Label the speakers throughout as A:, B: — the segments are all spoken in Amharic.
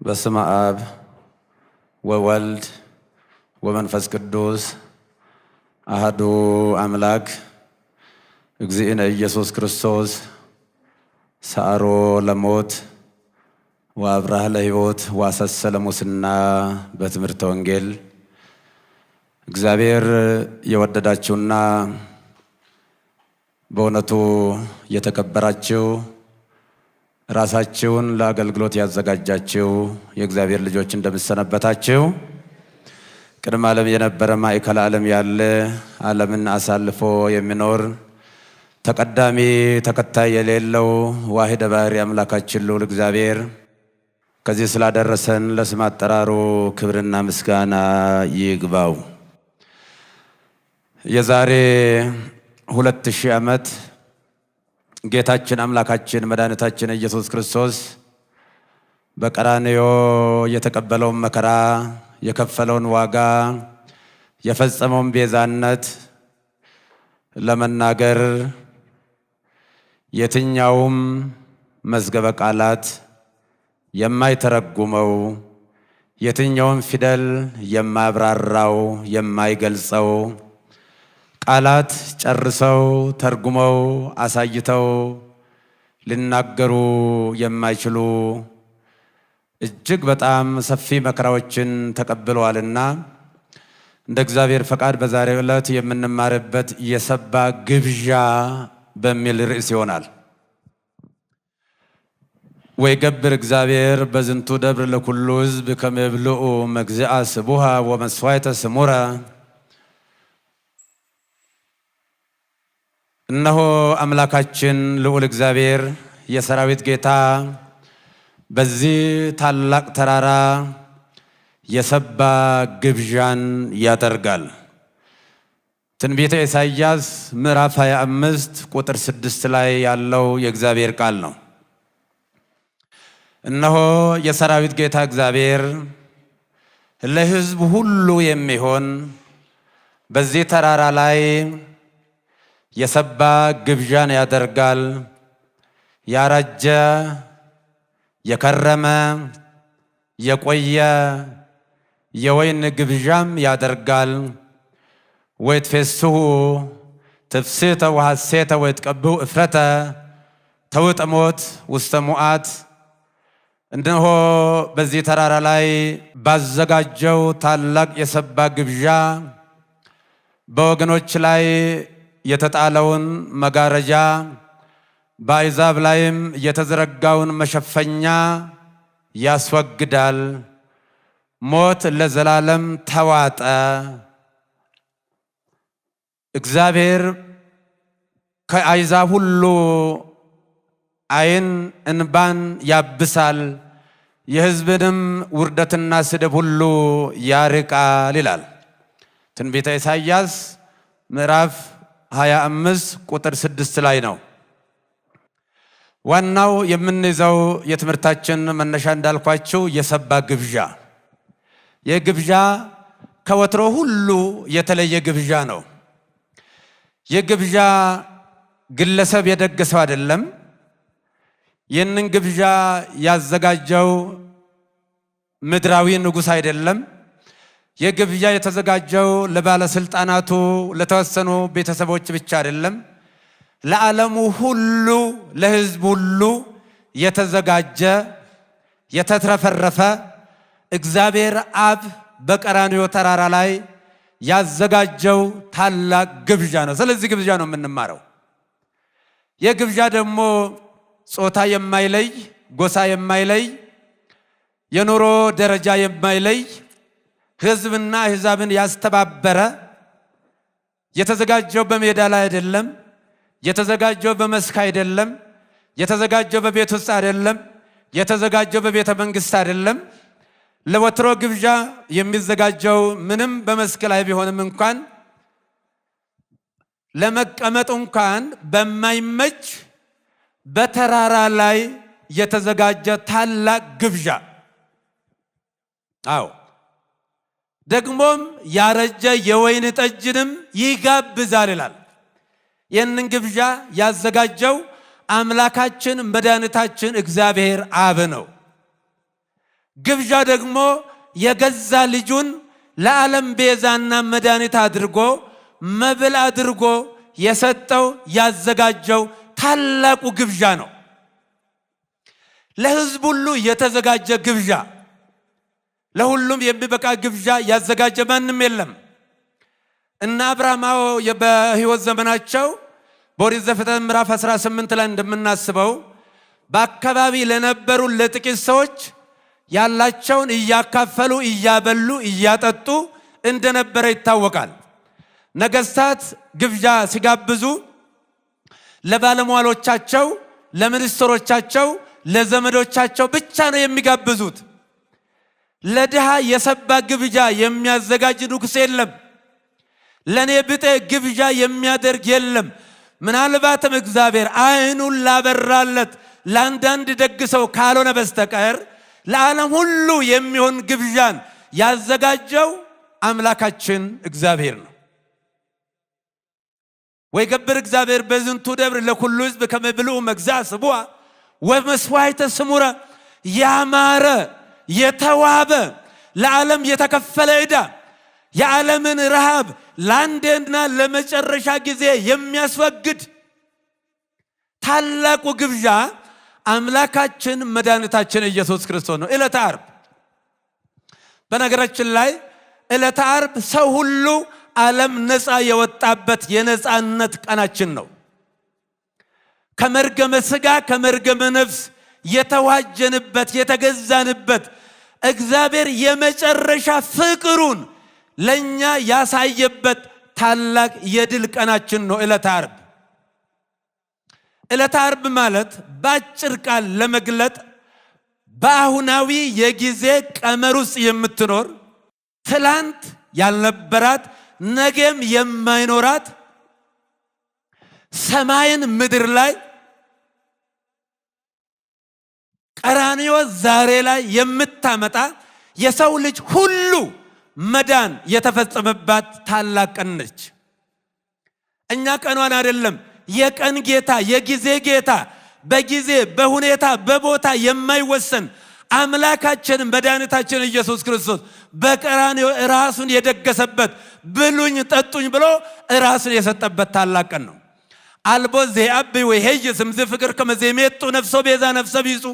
A: በስመ አብ ወወልድ ወመንፈስ ቅዱስ አሐዱ አምላክ እግዚእነ ኢየሱስ ክርስቶስ ሰአሮ ለሞት ወአብርሃ ለሕይወት ወአሰሰ ለሙስና በትምህርተ ወንጌል። እግዚአብሔር የወደዳችሁና በእውነቱ የተከበራችሁ ራሳችሁን ለአገልግሎት ያዘጋጃችሁ የእግዚአብሔር ልጆች እንደምሰነበታችሁ፣ ቅድመ ዓለም የነበረ ማዕከለ ዓለም ያለ ዓለምን አሳልፎ የሚኖር ተቀዳሚ ተከታይ የሌለው ዋሕደ ባሕርይ አምላካችን ልዑል እግዚአብሔር ከዚህ ስላደረሰን ለስም አጠራሩ ክብርና ምስጋና ይግባው። የዛሬ 2000 ዓመት ጌታችን አምላካችን መድኃኒታችን ኢየሱስ ክርስቶስ በቀራንዮ የተቀበለውን መከራ፣ የከፈለውን ዋጋ፣ የፈጸመውን ቤዛነት ለመናገር የትኛውም መዝገበ ቃላት የማይተረጉመው፣ የትኛውም ፊደል የማያብራራው፣ የማይገልጸው፣ ቃላት ጨርሰው ተርጉመው አሳይተው ሊናገሩ የማይችሉ እጅግ በጣም ሰፊ መከራዎችን ተቀብለዋልና እንደ እግዚአብሔር ፈቃድ በዛሬው ዕለት የምንማርበት የሰባ ግብዣ በሚል ርዕስ ይሆናል። ወይገብር እግዚአብሔር በዝንቱ ደብር ለኩሉ ሕዝብ ከመ ይብልዑ መግዚአ ስቡሐ ወመስዋዕተ ስሙረ። እነሆ አምላካችን ልዑል እግዚአብሔር የሰራዊት ጌታ በዚህ ታላቅ ተራራ የሰባ ግብዣን ያደርጋል። ትንቢተ ኢሳይያስ ምዕራፍ 25 ቁጥር 6 ላይ ያለው የእግዚአብሔር ቃል ነው። እነሆ የሰራዊት ጌታ እግዚአብሔር ለሕዝብ ሁሉ የሚሆን በዚህ ተራራ ላይ የሰባ ግብዣን ያደርጋል። ያረጀ የከረመ የቆየ የወይን ግብዣም ያደርጋል። ወይትፌስሑ ትፍስሕተ ወሐሴተ ወይትቀብሑ እፍረተ ተውጥሞት ውስተ ሙዓት። እነሆ በዚህ ተራራ ላይ ባዘጋጀው ታላቅ የሰባ ግብዣ በወገኖች ላይ የተጣለውን መጋረጃ በአሕዛብ ላይም የተዘረጋውን መሸፈኛ ያስወግዳል። ሞት ለዘላለም ተዋጠ። እግዚአብሔር ከአሕዛብ ሁሉ ዓይን እንባን ያብሳል፣ የሕዝብንም ውርደትና ስድብ ሁሉ ያርቃል ይላል ትንቢተ ኢሳይያስ ምዕራፍ 25 ቁጥር 6 ላይ ነው። ዋናው የምንይዘው የትምህርታችን መነሻ እንዳልኳችሁ የሰባ ግብዣ። ይህ ግብዣ ከወትሮ ሁሉ የተለየ ግብዣ ነው። ይህ ግብዣ ግለሰብ የደገሰው አይደለም። ይህንን ግብዣ ያዘጋጀው ምድራዊ ንጉሥ አይደለም። የግብዣ የተዘጋጀው ለባለስልጣናቱ ለተወሰኑ ቤተሰቦች ብቻ አይደለም። ለዓለሙ ሁሉ ለሕዝብ ሁሉ የተዘጋጀ የተትረፈረፈ እግዚአብሔር አብ በቀራንዮ ተራራ ላይ ያዘጋጀው ታላቅ ግብዣ ነው። ስለዚህ ግብዣ ነው የምንማረው። የግብዣ ደግሞ ጾታ የማይለይ፣ ጎሳ የማይለይ፣ የኑሮ ደረጃ የማይለይ ሕዝብና አሕዛብን ያስተባበረ የተዘጋጀው በሜዳ ላይ አይደለም። የተዘጋጀው በመስክ አይደለም። የተዘጋጀው በቤት ውስጥ አይደለም። የተዘጋጀው በቤተ መንግስት አይደለም። ለወትሮ ግብዣ የሚዘጋጀው ምንም በመስክ ላይ ቢሆንም እንኳን ለመቀመጥ እንኳን በማይመች በተራራ ላይ የተዘጋጀ ታላቅ ግብዣ። አዎ ደግሞም ያረጀ የወይን ጠጅንም ይጋብዛል ይላል። ይህንን ግብዣ ያዘጋጀው አምላካችን መድኃኒታችን እግዚአብሔር አብ ነው። ግብዣ ደግሞ የገዛ ልጁን ለዓለም ቤዛና መድኃኒት አድርጎ መብል አድርጎ የሰጠው ያዘጋጀው ታላቁ ግብዣ ነው። ለሕዝብ ሁሉ የተዘጋጀ ግብዣ፣ ለሁሉም የሚበቃ ግብዣ ያዘጋጀ ማንም የለም። እና አብርሃም በሕይወት ዘመናቸው በኦሪት ዘፍጥረት ምዕራፍ 18 ላይ እንደምናስበው በአካባቢ ለነበሩ ለጥቂት ሰዎች ያላቸውን እያካፈሉ እያበሉ እያጠጡ እንደነበረ ይታወቃል። ነገስታት ግብዣ ሲጋብዙ ለባለሟሎቻቸው፣ ለሚኒስትሮቻቸው፣ ለዘመዶቻቸው ብቻ ነው የሚጋብዙት። ለድሃ የሰባ ግብዣ የሚያዘጋጅ ንጉሥ የለም። ለኔ ብጤ ግብዣ የሚያደርግ የለም። ምናልባትም እግዚአብሔር ዓይኑን ላበራለት ለአንዳንድ ደግ ሰው ካልሆነ በስተቀር ለዓለም ሁሉ የሚሆን ግብዣን ያዘጋጀው አምላካችን እግዚአብሔር ነው። ወይ ገብር እግዚአብሔር በዝንቱ ደብር ለኩሉ ሕዝብ ከመብልዑ መግዛዕ ስቡዓ ወመስዋዕተ ስሙረ። ያማረ የተዋበ ለዓለም የተከፈለ ዕዳ የዓለምን ረሃብ ለአንዴና ለመጨረሻ ጊዜ የሚያስወግድ ታላቁ ግብዣ አምላካችን መድኃኒታችን ኢየሱስ ክርስቶስ ነው። ዕለተ ዓርብ በነገራችን ላይ ዕለተ ዓርብ ሰው ሁሉ ዓለም ነፃ የወጣበት የነፃነት ቀናችን ነው። ከመርገመ ሥጋ ከመርገመ ነፍስ የተዋጀንበት የተገዛንበት እግዚአብሔር የመጨረሻ ፍቅሩን ለኛ ያሳየበት ታላቅ የድል ቀናችን ነው ዕለተ ዓርብ። ዕለተ ዓርብ ማለት በአጭር ቃል ለመግለጥ በአሁናዊ የጊዜ ቀመር ውስጥ የምትኖር ትላንት ያልነበራት ነገም የማይኖራት ሰማይን ምድር ላይ ቀራንዮ ዛሬ ላይ የምታመጣ የሰው ልጅ ሁሉ መዳን የተፈጸመባት ታላቅ ቀን ነች። እኛ ቀኗን አይደለም፣ የቀን ጌታ የጊዜ ጌታ በጊዜ በሁኔታ በቦታ የማይወሰን አምላካችን መድኃኒታችን ኢየሱስ ክርስቶስ በቀራንዮ ራሱን የደገሰበት ብሉኝ ጠጡኝ ብሎ ራሱን የሰጠበት ታላቅ ቀን ነው። አልቦ ዘአብ ወይሄይ ስምዝ ፍቅር ከመዘሜጡ ነፍሶ ቤዛ ነፍሰ ቢጹ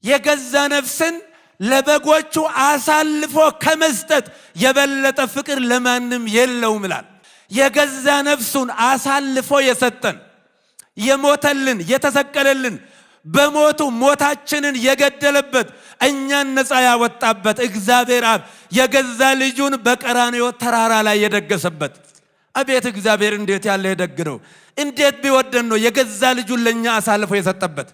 A: የገዛ ነፍስን ለበጎቹ አሳልፎ ከመስጠት የበለጠ ፍቅር ለማንም የለውም ይላል። የገዛ ነፍሱን አሳልፎ የሰጠን የሞተልን የተሰቀለልን በሞቱ ሞታችንን የገደለበት እኛን ነፃ ያወጣበት እግዚአብሔር አብ የገዛ ልጁን በቀራንዮ ተራራ ላይ የደገሰበት አቤት እግዚአብሔር እንዴት ያለ ደግ ነው! እንዴት ቢወደን ነው የገዛ ልጁን ለኛ አሳልፎ የሰጠበት።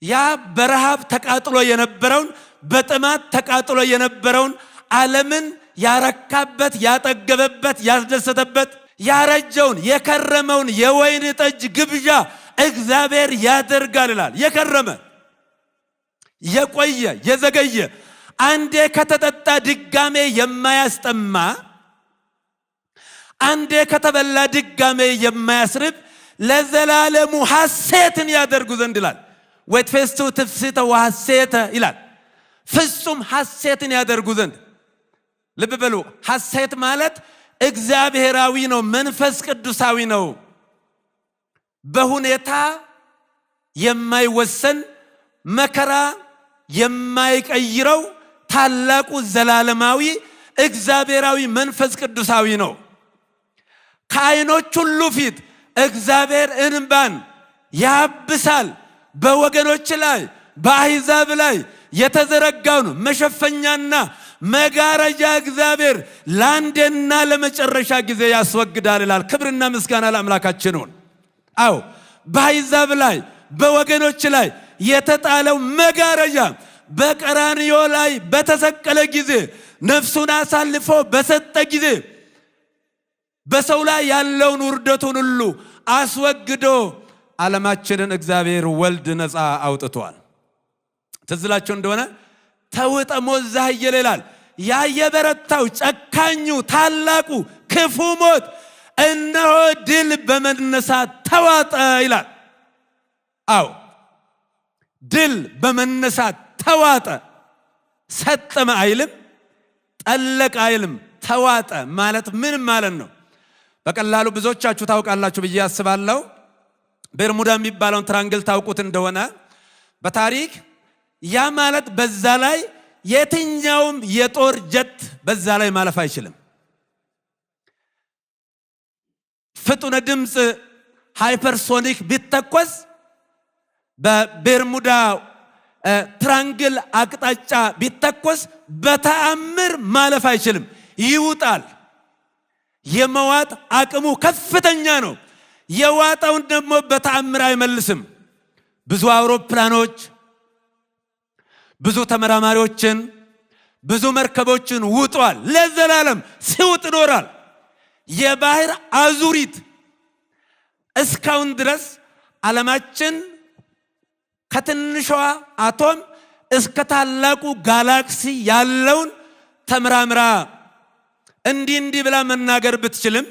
A: ያ በረሃብ ተቃጥሎ የነበረውን በጥማት ተቃጥሎ የነበረውን ዓለምን ያረካበት ያጠገበበት ያስደሰተበት ያረጀውን የከረመውን የወይን ጠጅ ግብዣ እግዚአብሔር ያደርጋል ይላል። የከረመ የቆየ የዘገየ አንዴ ከተጠጣ ድጋሜ የማያስጠማ አንዴ ከተበላ ድጋሜ የማያስርብ ለዘላለሙ ሐሴትን ያደርጉ ዘንድ ይላል። ወትፌስቱ ትፍስተ ወሐሴተ ይላል። ፍጹም ሐሴትን ያደርጉ ዘንድ። ልብ በሉ፣ ሐሴት ማለት እግዚአብሔራዊ ነው፣ መንፈስ ቅዱሳዊ ነው። በሁኔታ የማይወሰን መከራ የማይቀይረው ታላቁ ዘላለማዊ እግዚአብሔራዊ መንፈስ ቅዱሳዊ ነው። ከዓይኖች ሁሉ ፊት እግዚአብሔር እንባን ያብሳል። በወገኖች ላይ በአሕዛብ ላይ የተዘረጋውን መሸፈኛና መጋረጃ እግዚአብሔር ለአንዴና ለመጨረሻ ጊዜ ያስወግዳል ይላል። ክብርና ምስጋና ለአምላካችን ይሁን። አዎ በአሕዛብ ላይ በወገኖች ላይ የተጣለው መጋረጃ በቀራንዮ ላይ በተሰቀለ ጊዜ ነፍሱን አሳልፎ በሰጠ ጊዜ በሰው ላይ ያለውን ውርደቱን ሁሉ አስወግዶ ዓለማችንን እግዚአብሔር ወልድ ነፃ አውጥቷል። ትዝላችሁ እንደሆነ ተውጠ ሞት ዛህየለ ይላል። ያ የበረታው ጨካኙ ታላቁ ክፉ ሞት እነሆ ድል በመነሳት ተዋጠ ይላል። አዎ ድል በመነሳት ተዋጠ። ሰጠመ አይልም፣ ጠለቀ አይልም። ተዋጠ ማለት ምን ማለት ነው? በቀላሉ ብዙዎቻችሁ ታውቃላችሁ ብዬ አስባለሁ። ቤርሙዳ የሚባለውን ትራንግል ታውቁት እንደሆነ በታሪክ ያ ማለት በዛ ላይ የትኛውም የጦር ጀት በዛ ላይ ማለፍ አይችልም። ፍጡነ ድምፅ ሃይፐርሶኒክ ቢተኮስ በቤርሙዳ ትራንግል አቅጣጫ ቢተኮስ በተአምር ማለፍ አይችልም፣ ይውጣል። የመዋጥ አቅሙ ከፍተኛ ነው። የዋጣውን ደግሞ በተአምር አይመልስም። ብዙ አውሮፕላኖች፣ ብዙ ተመራማሪዎችን፣ ብዙ መርከቦችን ውጧል። ለዘላለም ሲውጥ ኖሯል። የባህር አዙሪት እስካሁን ድረስ ዓለማችን ከትንሿ አቶም እስከ ታላቁ ጋላክሲ ያለውን ተመራምራ እንዲህ ብላ መናገር ብትችልም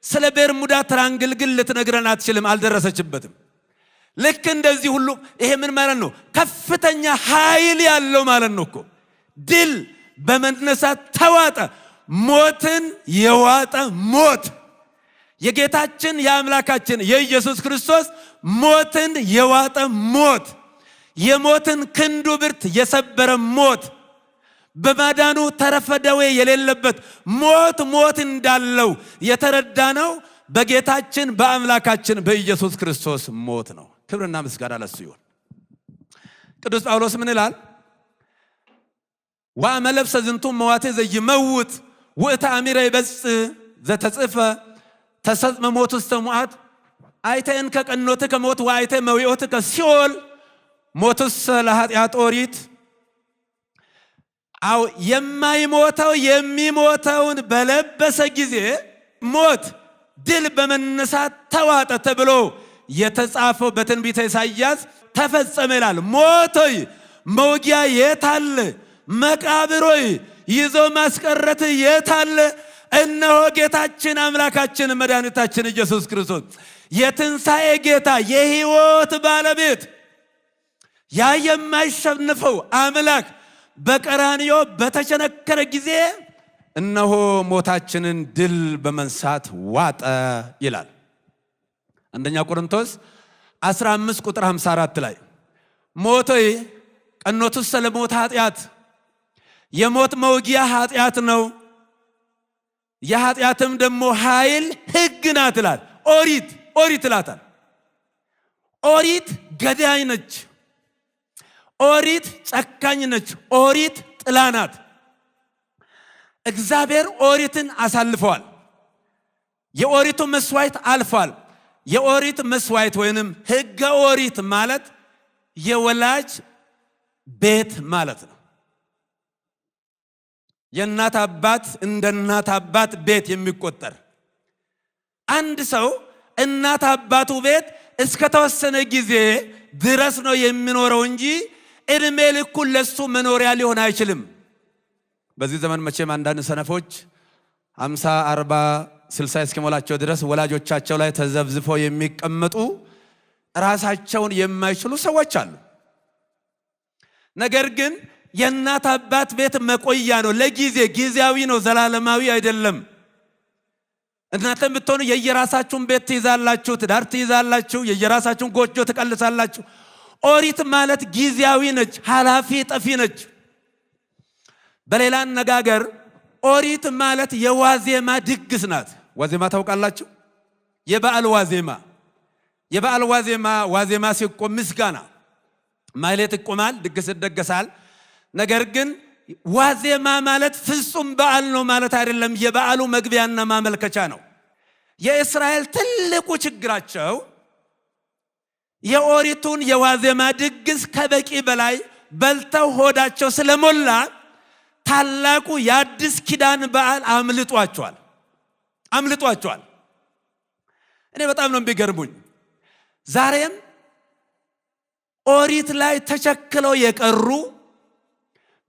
A: ስለ ቤርሙዳ ትራንግል ግን ልትነግረን አትችልም፣ አልደረሰችበትም። ልክ እንደዚህ ሁሉ ይሄ ምን ማለት ነው? ከፍተኛ ኃይል ያለው ማለት ነው እኮ። ድል በመነሳት ተዋጠ። ሞትን የዋጠ ሞት የጌታችን የአምላካችን የኢየሱስ ክርስቶስ ሞትን የዋጠ ሞት፣ የሞትን ክንዱ ብርት የሰበረ ሞት፣ በማዳኑ ተረፈ ደዌ የሌለበት ሞት እንዳለው የተረዳ ነው በጌታችን በአምላካችን በኢየሱስ ክርስቶስ ሞት ነው። ክብርና ምስጋና ለሱ ይሁን። ቅዱስ ጳውሎስ ምን ይላል? ወአመለብሰ ዝንቱ መዋቴ ዘይመውት ውእተ አሚረ ይበጽ ዘተጽፈ ተሰጥመ ሞት ውስተ ሙዓት አይተን ከቀኖት ከሞት ወአይተ መዊኦት ከሲኦል ሞትስ ለኃጢአት ኦሪት። አው የማይሞተው የሚሞተውን በለበሰ ጊዜ ሞት ድል በመነሳት ተዋጠ ተብሎ የተጻፈው በትንቢተ ኢሳይያስ ተፈጸመ ይላል። ሞቶይ መውጊያ የታለ? መቃብሮይ ይዞ ማስቀረት የታለ? እነሆ ጌታችን አምላካችን መድኃኒታችን ኢየሱስ ክርስቶስ የትንሣኤ ጌታ የሕይወት ባለቤት ያ የማይሸንፈው አምላክ በቀራንዮ በተቸነከረ ጊዜ እነሆ ሞታችንን ድል በመንሳት ዋጠ ይላል። አንደኛ ቆሮንቶስ 15 ቁጥር 54 ላይ ሞቶይ ቀኖቱስ ለሞት ኃጢአት፣ የሞት መውጊያ ኃጢአት ነው፣ የኃጢአትም ደግሞ ኃይል ሕግ ናት ይላል። ኦሪት ይላታል። ኦሪት ገዳይ ነች። ኦሪት ጨካኝ ነች። ኦሪት ጥላ ናት። እግዚአብሔር ኦሪትን አሳልፈዋል። የኦሪቱ መስዋዕት አልፏል። የኦሪት መስዋዕት ወይንም ሕገ ኦሪት ማለት የወላጅ ቤት ማለት ነው። የእናት አባት እንደ እናት አባት ቤት የሚቆጠር አንድ ሰው እናት አባቱ ቤት እስከ ተወሰነ ጊዜ ድረስ ነው የሚኖረው እንጂ እድሜ ልኩን ለሱ መኖሪያ ሊሆን አይችልም። በዚህ ዘመን መቼም አንዳንድ ሰነፎች 50 40 60 እስኪሞላቸው ድረስ ወላጆቻቸው ላይ ተዘብዝፈው የሚቀመጡ ራሳቸውን የማይችሉ ሰዎች አሉ። ነገር ግን የእናት አባት ቤት መቆያ ነው። ጊዜያዊ ነው፣ ዘላለማዊ አይደለም። እናንተም ብትሆኑ የየራሳችሁን ቤት ትይዛላችሁ፣ ትዳር ትይዛላችሁ፣ የየራሳችሁን ጎጆ ትቀልሳላችሁ። ኦሪት ማለት ጊዜያዊ ነች፣ ኃላፊ ጠፊ ነች። በሌላ አነጋገር ኦሪት ማለት የዋዜማ ድግስ ናት። ዋዜማ ታውቃላችሁ? የበዓል ዋዜማ ሲቆም ምስጋና ማህሌት ይቆማል፣ ድግስ ይደገሳል። ነገር ግን ዋዜማ ማለት ፍጹም በዓል ነው ማለት አይደለም። የበዓሉ መግቢያና ማመልከቻ ነው። የእስራኤል ትልቁ ችግራቸው የኦሪቱን የዋዜማ ድግስ ከበቂ በላይ በልተው ሆዳቸው ስለሞላ ታላቁ የአዲስ ኪዳን በዓል አምልጧቸዋል። እኔ በጣም ነው የሚገርሙኝ። ዛሬም ኦሪት ላይ ተቸክለው የቀሩ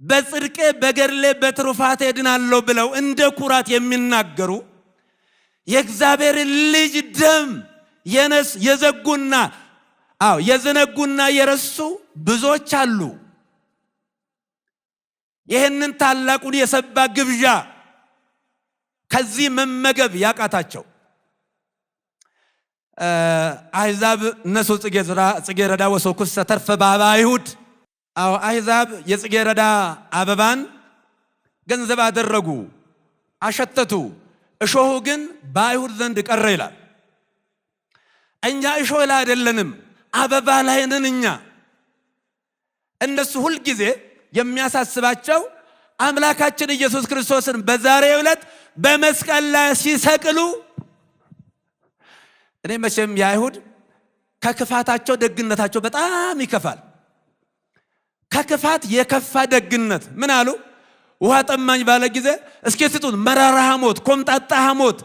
A: በጽድቄ በገድሌ በትሩፋቴ ድናለሁ ብለው እንደ ኩራት የሚናገሩ የእግዚአብሔር ልጅ ደም የዘጉና የዘነጉና የረሱ ብዙዎች አሉ። ይህንን ታላቁን የሰባ ግብዣ ከዚህ መመገብ ያቃታቸው አሕዛብ እነሱ ጽጌረዳ ወሶኩስ ተርፈ በአበ አይሁድ። አሕዛብ የጽጌረዳ አበባን ገንዘብ አደረጉ፣ አሸተቱ። እሾሁ ግን በአይሁድ ዘንድ ቀረ ይላል። እኛ እሾህ ላይ አይደለንም፣ አበባ ላይ ነን እኛ። እነሱ ሁልጊዜ የሚያሳስባቸው አምላካችን ኢየሱስ ክርስቶስን በዛሬው ዕለት በመስቀል ላይ ሲሰቅሉ፣ እኔ መቼም የአይሁድ ከክፋታቸው ደግነታቸው በጣም ይከፋል። ከክፋት የከፋ ደግነት ምን አሉ? ውሃ ጠማኝ ባለ ጊዜ እስኪ ስጡን መራራ ሐሞት፣ ኮምጣጣ ሐሞት፣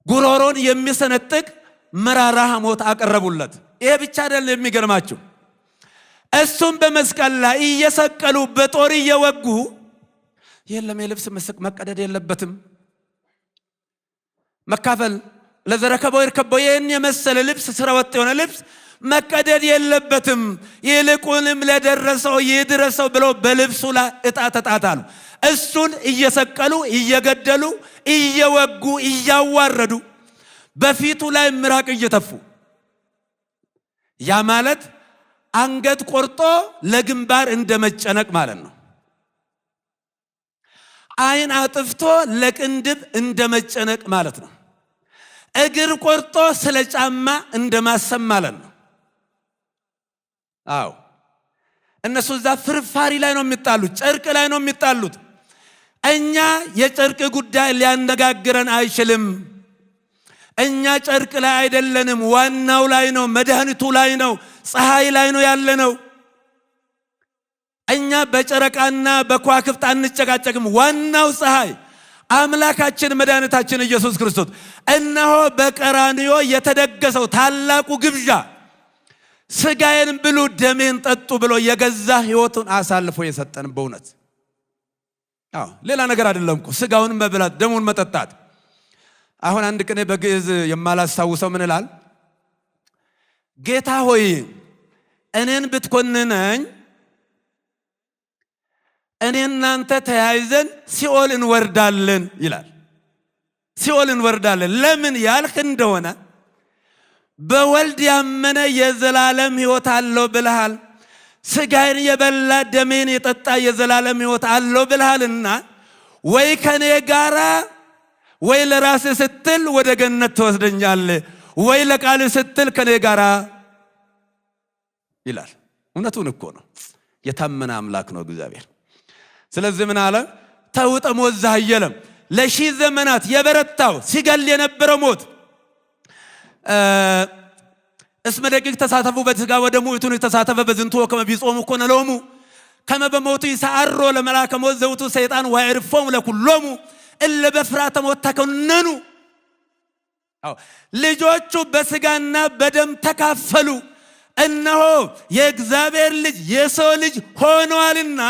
A: ጉሮሮን የሚሰነጥቅ መራራ ሐሞት አቀረቡለት። ይሄ ብቻ አይደለም የሚገርማችሁ፣ እሱም በመስቀል ላይ እየሰቀሉ በጦር እየወጉ የለም የልብስ መቀደድ የለበትም መካፈል ለዘረከበው ይርከበው ይህን የመሰለ ልብስ ስረወጥ የሆነ ልብስ መቀደድ የለበትም፣ ይልቁንም ለደረሰው ይድረሰው ብለው በልብሱ ላይ ዕጣ ተጣጣሉ። እሱን እየሰቀሉ እየገደሉ እየወጉ እያዋረዱ በፊቱ ላይ ምራቅ እየተፉ፣ ያ ማለት አንገት ቆርጦ ለግንባር እንደመጨነቅ ማለት ነው። ዓይን አጥፍቶ ለቅንድብ እንደመጨነቅ ማለት ነው። እግር ቆርጦ ስለ ጫማ እንደማሰብ ማለት ነው። እነሱ እዛ ፍርፋሪ ላይ ነው የሚጣሉት፣ ጨርቅ ላይ ነው የሚጣሉት። እኛ የጨርቅ ጉዳይ ሊያነጋግረን አይችልም። እኛ ጨርቅ ላይ አይደለንም፣ ዋናው ላይ ነው፣ መድኃኒቱ ላይ ነው፣ ፀሐይ ላይ ነው ያለነው። እኛ በጨረቃና በከዋክብት አንጨቃጨቅም። ዋናው ፀሐይ አምላካችን መድኃኒታችን ኢየሱስ ክርስቶስ እነሆ በቀራንዮ የተደገሰው ታላቁ ግብዣ ስጋዬን ብሉ ደሜን ጠጡ ብሎ የገዛ ሕይወቱን አሳልፎ የሰጠን በእውነት ሌላ ነገር አይደለም እኮ ስጋውን መብላት ደሙን መጠጣት። አሁን አንድ ቀን በግዕዝ የማላስታውሰው ምን ይላል? ጌታ ሆይ እኔን ብትኮንነኝ እኔ እናንተ ተያይዘን ሲኦል እንወርዳለን ይላል። ሲኦል እንወርዳለን ለምን ያልክ እንደሆነ በወልድ ያመነ የዘላለም ሕይወት አለው ብለሃል። ስጋዬን የበላ ደሜን የጠጣ የዘላለም ሕይወት አለው ብለሃልና ወይ ከኔ ጋራ ወይ ለራስህ ስትል ወደ ገነት ትወስደኛለህ፣ ወይ ለቃልህ ስትል ከኔ ጋራ ይላል። እውነቱን እኮ ነው። የታመነ አምላክ ነው እግዚአብሔር። ስለዚህ ምን አለ? ተውጠ ሞት ዘሃየለም ለሺህ ዘመናት የበረታው ሲገል የነበረው ሞት እስመ ደቂቅ ተሳተፉ በሥጋ ወደሙ ይቱን ተሳተፈ በዝንቱ ወከመ ቢጾሙ ኮነ ሎሙ ከመ በሞቱ ይሳሮ ለመላከ ሞት ዘውቱ ሰይጣን ወይርፎሙ ለኩሎሙ እለ በፍርሃተ ሞት ተኮነኑ። ልጆቹ በሥጋና በደም ተካፈሉ፣ እነሆ የእግዚአብሔር ልጅ የሰው ልጅ ሆነዋልና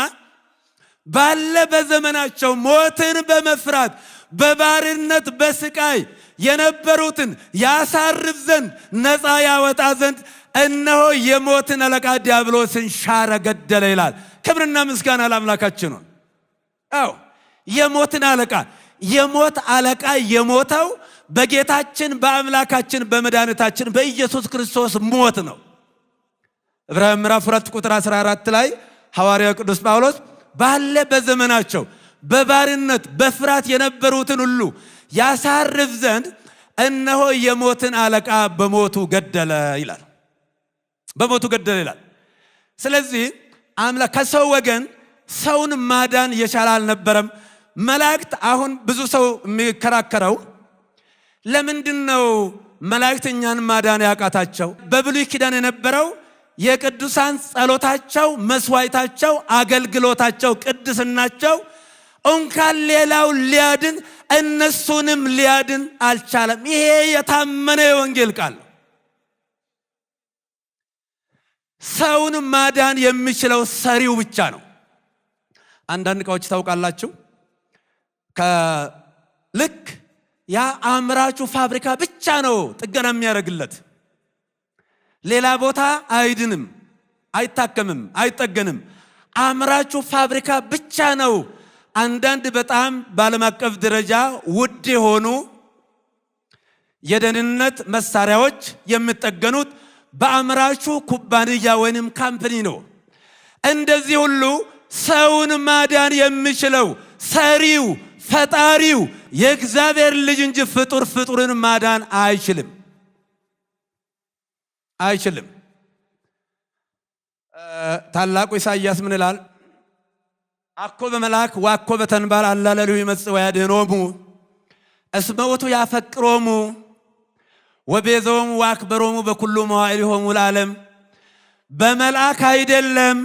A: ባለ በዘመናቸው ሞትን በመፍራት በባርነት በስቃይ የነበሩትን ያሳርፍ ዘንድ ነፃ ያወጣ ዘንድ እነሆ የሞትን አለቃ ዲያብሎስን ሻረ፣ ገደለ ይላል። ክብርና ምስጋና ለአምላካችን ነው። የሞትን አለቃ የሞት አለቃ የሞተው በጌታችን በአምላካችን በመድኃኒታችን በኢየሱስ ክርስቶስ ሞት ነው። ዕብራውያን ምዕራፍ 2 ቁጥር 14 ላይ ሐዋርያው ቅዱስ ጳውሎስ ባለ በዘመናቸው በባርነት በፍርሃት የነበሩትን ሁሉ ያሳርፍ ዘንድ እነሆ የሞትን አለቃ በሞቱ ገደለ ይላል። በሞቱ ገደለ ይላል። ስለዚህ አምላክ ከሰው ወገን ሰውን ማዳን የቻለ አልነበረም። መላእክት አሁን ብዙ ሰው የሚከራከረው ለምንድነው መላእክት እኛን ማዳን ያቃታቸው? በብሉይ ኪዳን የነበረው የቅዱሳን ጸሎታቸው፣ መስዋዕታቸው፣ አገልግሎታቸው፣ ቅድስናቸው እንኳን ሌላው ሊያድን እነሱንም ሊያድን አልቻለም። ይሄ የታመነ የወንጌል ቃል ነው። ሰውን ማዳን የሚችለው ሰሪው ብቻ ነው። አንዳንድ ዕቃዎች ታውቃላችሁ፣ ከልክ ያ አምራቹ ፋብሪካ ብቻ ነው ጥገና የሚያደርግለት። ሌላ ቦታ አይድንም፣ አይታከምም፣ አይጠገንም። አምራቹ ፋብሪካ ብቻ ነው አንዳንድ በጣም በዓለም አቀፍ ደረጃ ውድ የሆኑ የደህንነት መሳሪያዎች የሚጠገኑት በአምራቹ ኩባንያ ወይንም ካምፓኒ ነው። እንደዚህ ሁሉ ሰውን ማዳን የሚችለው ሰሪው ፈጣሪው የእግዚአብሔር ልጅ እንጂ ፍጡርን ማዳን አይችልም። ታላቁ ኢሳይያስ ምን ይላል? አኮ በመልአክ ዋኮ በተንባል አላለሉ ይመጽእ ወያድኅኖሙ እስመ ውእቱ ያፈቅሮሙ ወቤዞሙ ወአክበሮሙ በኩሉ መዋዕሊሆሙ ለዓለም። በመልአክ አይደለም፣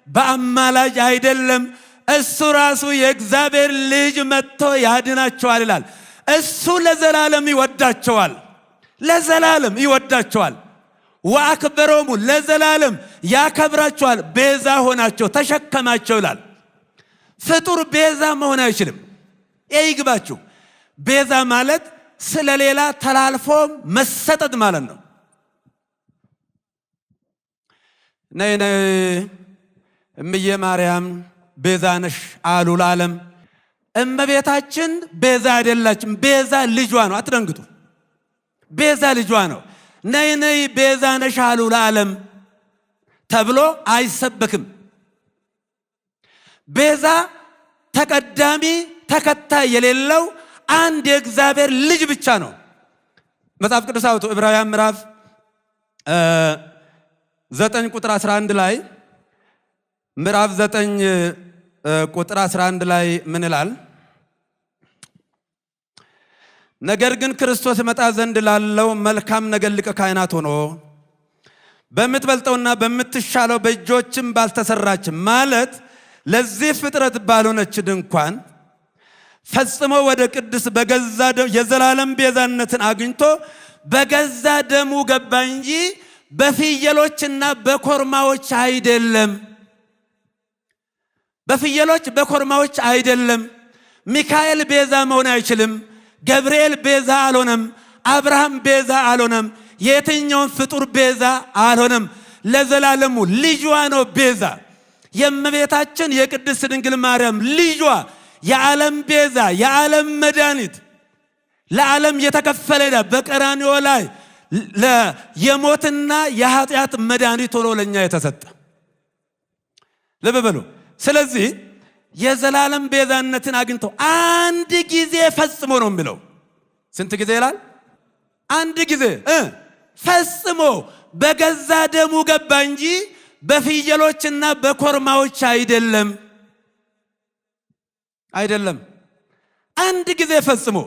A: በአማላጅ አይደለም፣ እሱ ራሱ የእግዚአብሔር ልጅ መጥቶ ያድናቸዋል ይላል። እሱ ለዘላለም ይወዳቸዋል። ወአክበሮሙ ለዘላለም ያከብራቸዋል። ቤዛ ሆናቸው፣ ተሸከማቸው ይላል። ፍጡር ቤዛ መሆን አይችልም። ይግባችሁ። ቤዛ ማለት ስለሌላ ተላልፎ መሰጠት ማለት ነው። ነይ እምዬ ማርያም ቤዛ ነሽ አሉ ለዓለም። እመቤታችን ቤዛ አይደላችም። ቤዛ ልጇ ነው። አትደንግጡ። ቤዛ ልጇ ነው። ነይ ቤዛ ነሽ አሉ ለዓለም ተብሎ አይሰበክም። ቤዛ ተቀዳሚ ተከታይ የሌለው አንድ የእግዚአብሔር ልጅ ብቻ ነው። መጽሐፍ ቅዱስ አውጡ ዕብራውያን ምዕራፍ 9 ቁጥር 11 ላይ ምዕራፍ 9 ቁጥር 11 ላይ ምን ይላል? ነገር ግን ክርስቶስ መጣ ዘንድ ላለው መልካም ነገር ሊቀ ካህናት ሆኖ በምትበልጠውና በምትሻለው በእጆችም ባልተሰራች ማለት ለዚህ ፍጥረት ባልሆነች ድንኳን ፈጽሞ ወደ ቅድስ በገዛ ደሙ የዘላለም ቤዛነትን አግኝቶ በገዛ ደሙ ገባ እንጂ በፍየሎችና በኮርማዎች አይደለም። በፍየሎች በኮርማዎች አይደለም። ሚካኤል ቤዛ መሆን አይችልም። ገብርኤል ቤዛ አልሆነም። አብርሃም ቤዛ አልሆነም። የትኛውን ፍጡር ቤዛ አልሆነም። ለዘላለሙ ልጇ ነው ቤዛ። የእመቤታችን የቅድስት ድንግል ማርያም ልጇ የዓለም ቤዛ፣ የዓለም መድኃኒት፣ ለዓለም የተከፈለ ዕዳ በቀራንዮ ላይ የሞትና የኃጢአት መድኃኒት ሆኖ ለእኛ የተሰጠ ልብ በሉ። ስለዚህ የዘላለም ቤዛነትን አግኝቶ አንድ ጊዜ ፈጽሞ ነው የሚለው። ስንት ጊዜ ይላል? አንድ ጊዜ ፈጽሞ በገዛ ደሙ ገባ እንጂ በፍየሎችና በኮርማዎች አይደለም። አንድ ጊዜ ፈጽሞ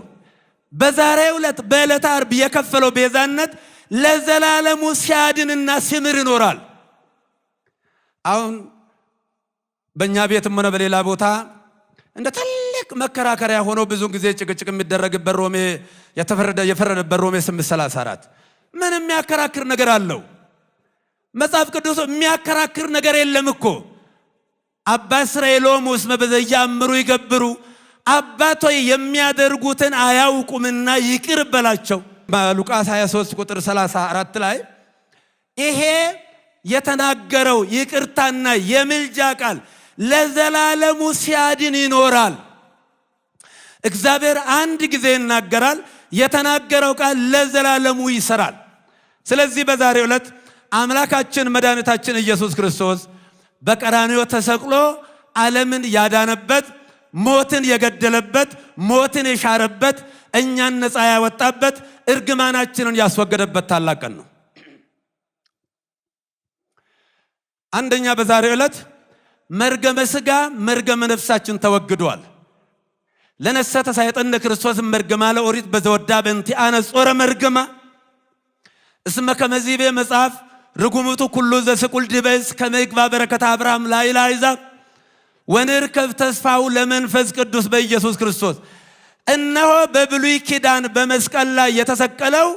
A: በዛሬው ዕለት በዕለተ ዓርብ የከፈለው ቤዛነት ለዘላለሙ ሲያድንና ሲምር ይኖራል። አሁን በእኛ ቤትም ሆነ በሌላ ቦታ እንደ ትልቅ መከራከሪያ ሆኖ ብዙ ጊዜ ጭቅጭቅ የሚደረግበት ሮሜ የፈረደበት ሮሜ 8:34 ምን የሚያከራክር ነገር አለው? መጽሐፍ ቅዱስ የሚያከራክር ነገር የለም እኮ። አባ እስራኤሎም እስመ በዘያእምሩ ይገብሩ፣ አባቶይ የሚያደርጉትን አያውቁምና ይቅር በላቸው። በሉቃስ 23 ቁጥር 34 ላይ ይሄ የተናገረው ይቅርታና የምልጃ ቃል ለዘላለሙ ሲያድን ይኖራል። እግዚአብሔር አንድ ጊዜ ይናገራል፣ የተናገረው ቃል ለዘላለሙ ይሰራል። ስለዚህ በዛሬው ዕለት አምላካችን መድኃኒታችን ኢየሱስ ክርስቶስ በቀራንዮ ተሰቅሎ ዓለምን ያዳነበት፣ ሞትን የገደለበት፣ ሞትን የሻረበት፣ እኛን ነፃ ያወጣበት፣ እርግማናችንን ያስወገደበት ታላቅ ቀን ነው። አንደኛ በዛሬው ዕለት መርገመ ሥጋ መርገመ ነፍሳችን ተወግዷል። ለነሰተ ሳይጠነ ክርስቶስ መርገማ ለኦሪት በዘወዳ በእንቲአነ ጾረ መርገማ እስመ ከመዚቤ መጽሐፍ ርጉምቱ ኩሉ ዘስቁል ዲበስ ከመግባ በረከት አብርሃም ላይ ለአሕዛብ ወንርከብ ተስፋው ለመንፈስ ቅዱስ በኢየሱስ ክርስቶስ። እነሆ በብሉይ ኪዳን በመስቀል ላይ የተሰቀለው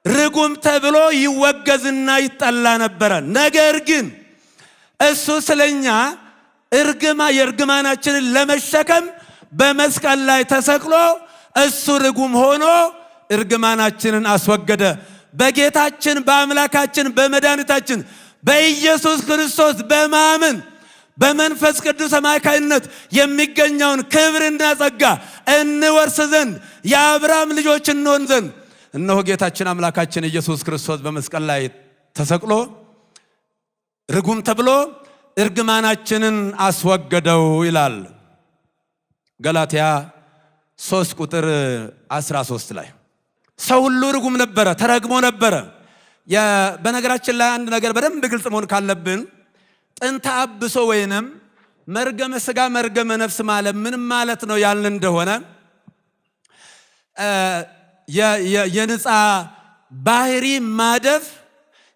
A: ርጉም ተብሎ ይወገዝና ይጠላ ነበረ። ነገር ግን እሱ ስለኛ የእርግማናችንን ለመሸከም በመስቀል ላይ ተሰቅሎ እሱ ርጉም ሆኖ እርግማናችንን አስወገደ። በጌታችን በአምላካችን በመድኃኒታችን በኢየሱስ ክርስቶስ በማመን በመንፈስ ቅዱስ አማካይነት የሚገኘውን ክብርና ጸጋ እንወርስ ዘንድ የአብርሃም ልጆች እንሆን ዘንድ እነሆ ጌታችን አምላካችን ኢየሱስ ክርስቶስ በመስቀል ላይ ተሰቅሎ ርጉም ተብሎ እርግማናችንን አስወገደው ይላል ገላትያ 3 ቁጥር 13 ላይ። ሰው ሁሉ ርጉም ነበረ፣ ተረግሞ ነበረ። በነገራችን ላይ አንድ ነገር በደንብ ግልጽ መሆን ካለብን ጥንተ አብሶ ወይንም መርገመ ሥጋ መርገመ ነፍስ ማለት ምን ማለት ነው ያልን እንደሆነ የንጻ ባህሪ ማደፍ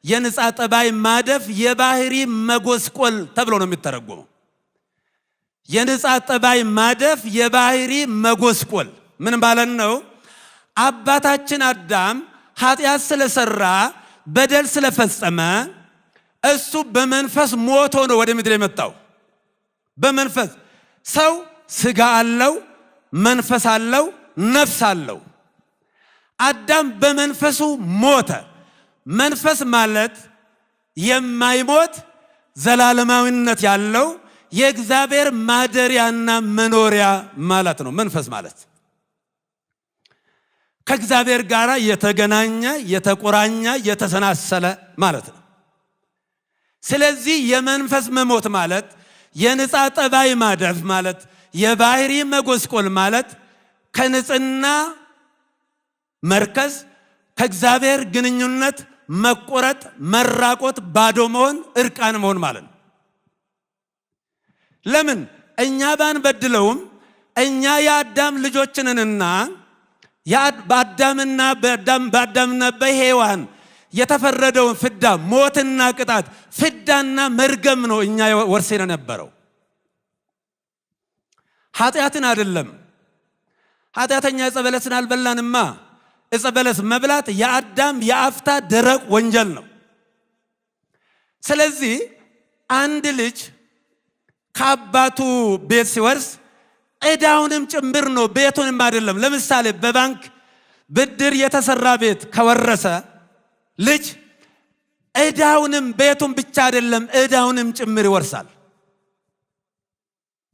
A: የንጻ ጠባይ ማደፍ የባህሪ መጎስቆል ተብሎ ነው የሚተረጎመው። የንጻ ጠባይ ማደፍ የባህሪ መጎስቆል ምን ማለት ነው? አባታችን አዳም ኃጢአት ስለሰራ በደል ስለፈጸመ እሱ በመንፈስ ሞቶ ነው ወደ ምድር የመጣው። በመንፈስ ሰው ሥጋ አለው፣ መንፈስ አለው፣ ነፍስ አለው። አዳም በመንፈሱ ሞተ። መንፈስ ማለት የማይሞት ዘላለማዊነት ያለው የእግዚአብሔር ማደሪያና መኖሪያ ማለት ነው። መንፈስ ማለት ከእግዚአብሔር ጋር የተገናኘ የተቆራኘ የተሰናሰለ ማለት ነው። ስለዚህ የመንፈስ መሞት ማለት የንጻ ጠባይ ማደፍ ማለት የባህሪ መጎስቆል ማለት ከንጽህና መርከስ ከእግዚአብሔር ግንኙነት መቆረጥ መራቆት ባዶ መሆን እርቃን መሆን ማለት ነው። ለምን እኛ ባንበድለውም እኛ የአዳም ልጆችንንና በአዳምና በሔዋን የተፈረደውን ፍዳ ሞትና ቅጣት ፍዳና መርገም ነው እኛ ወርሰን ነበረው። ኃጢአትን አይደለም። ኃጢአተኛ ዕፀ በለስን አልበላንማ። ዕፀ በለስ መብላት የአዳም የአፍታ ደረቅ ወንጀል ነው። ስለዚህ አንድ ልጅ ከአባቱ ቤት ሲወርስ ዕዳውንም ጭምር ነው፣ ቤቱንም አይደለም። ለምሳሌ በባንክ ብድር የተሰራ ቤት ከወረሰ ልጅ ዕዳውንም ቤቱን ብቻ አይደለም ዕዳውንም ጭምር ይወርሳል።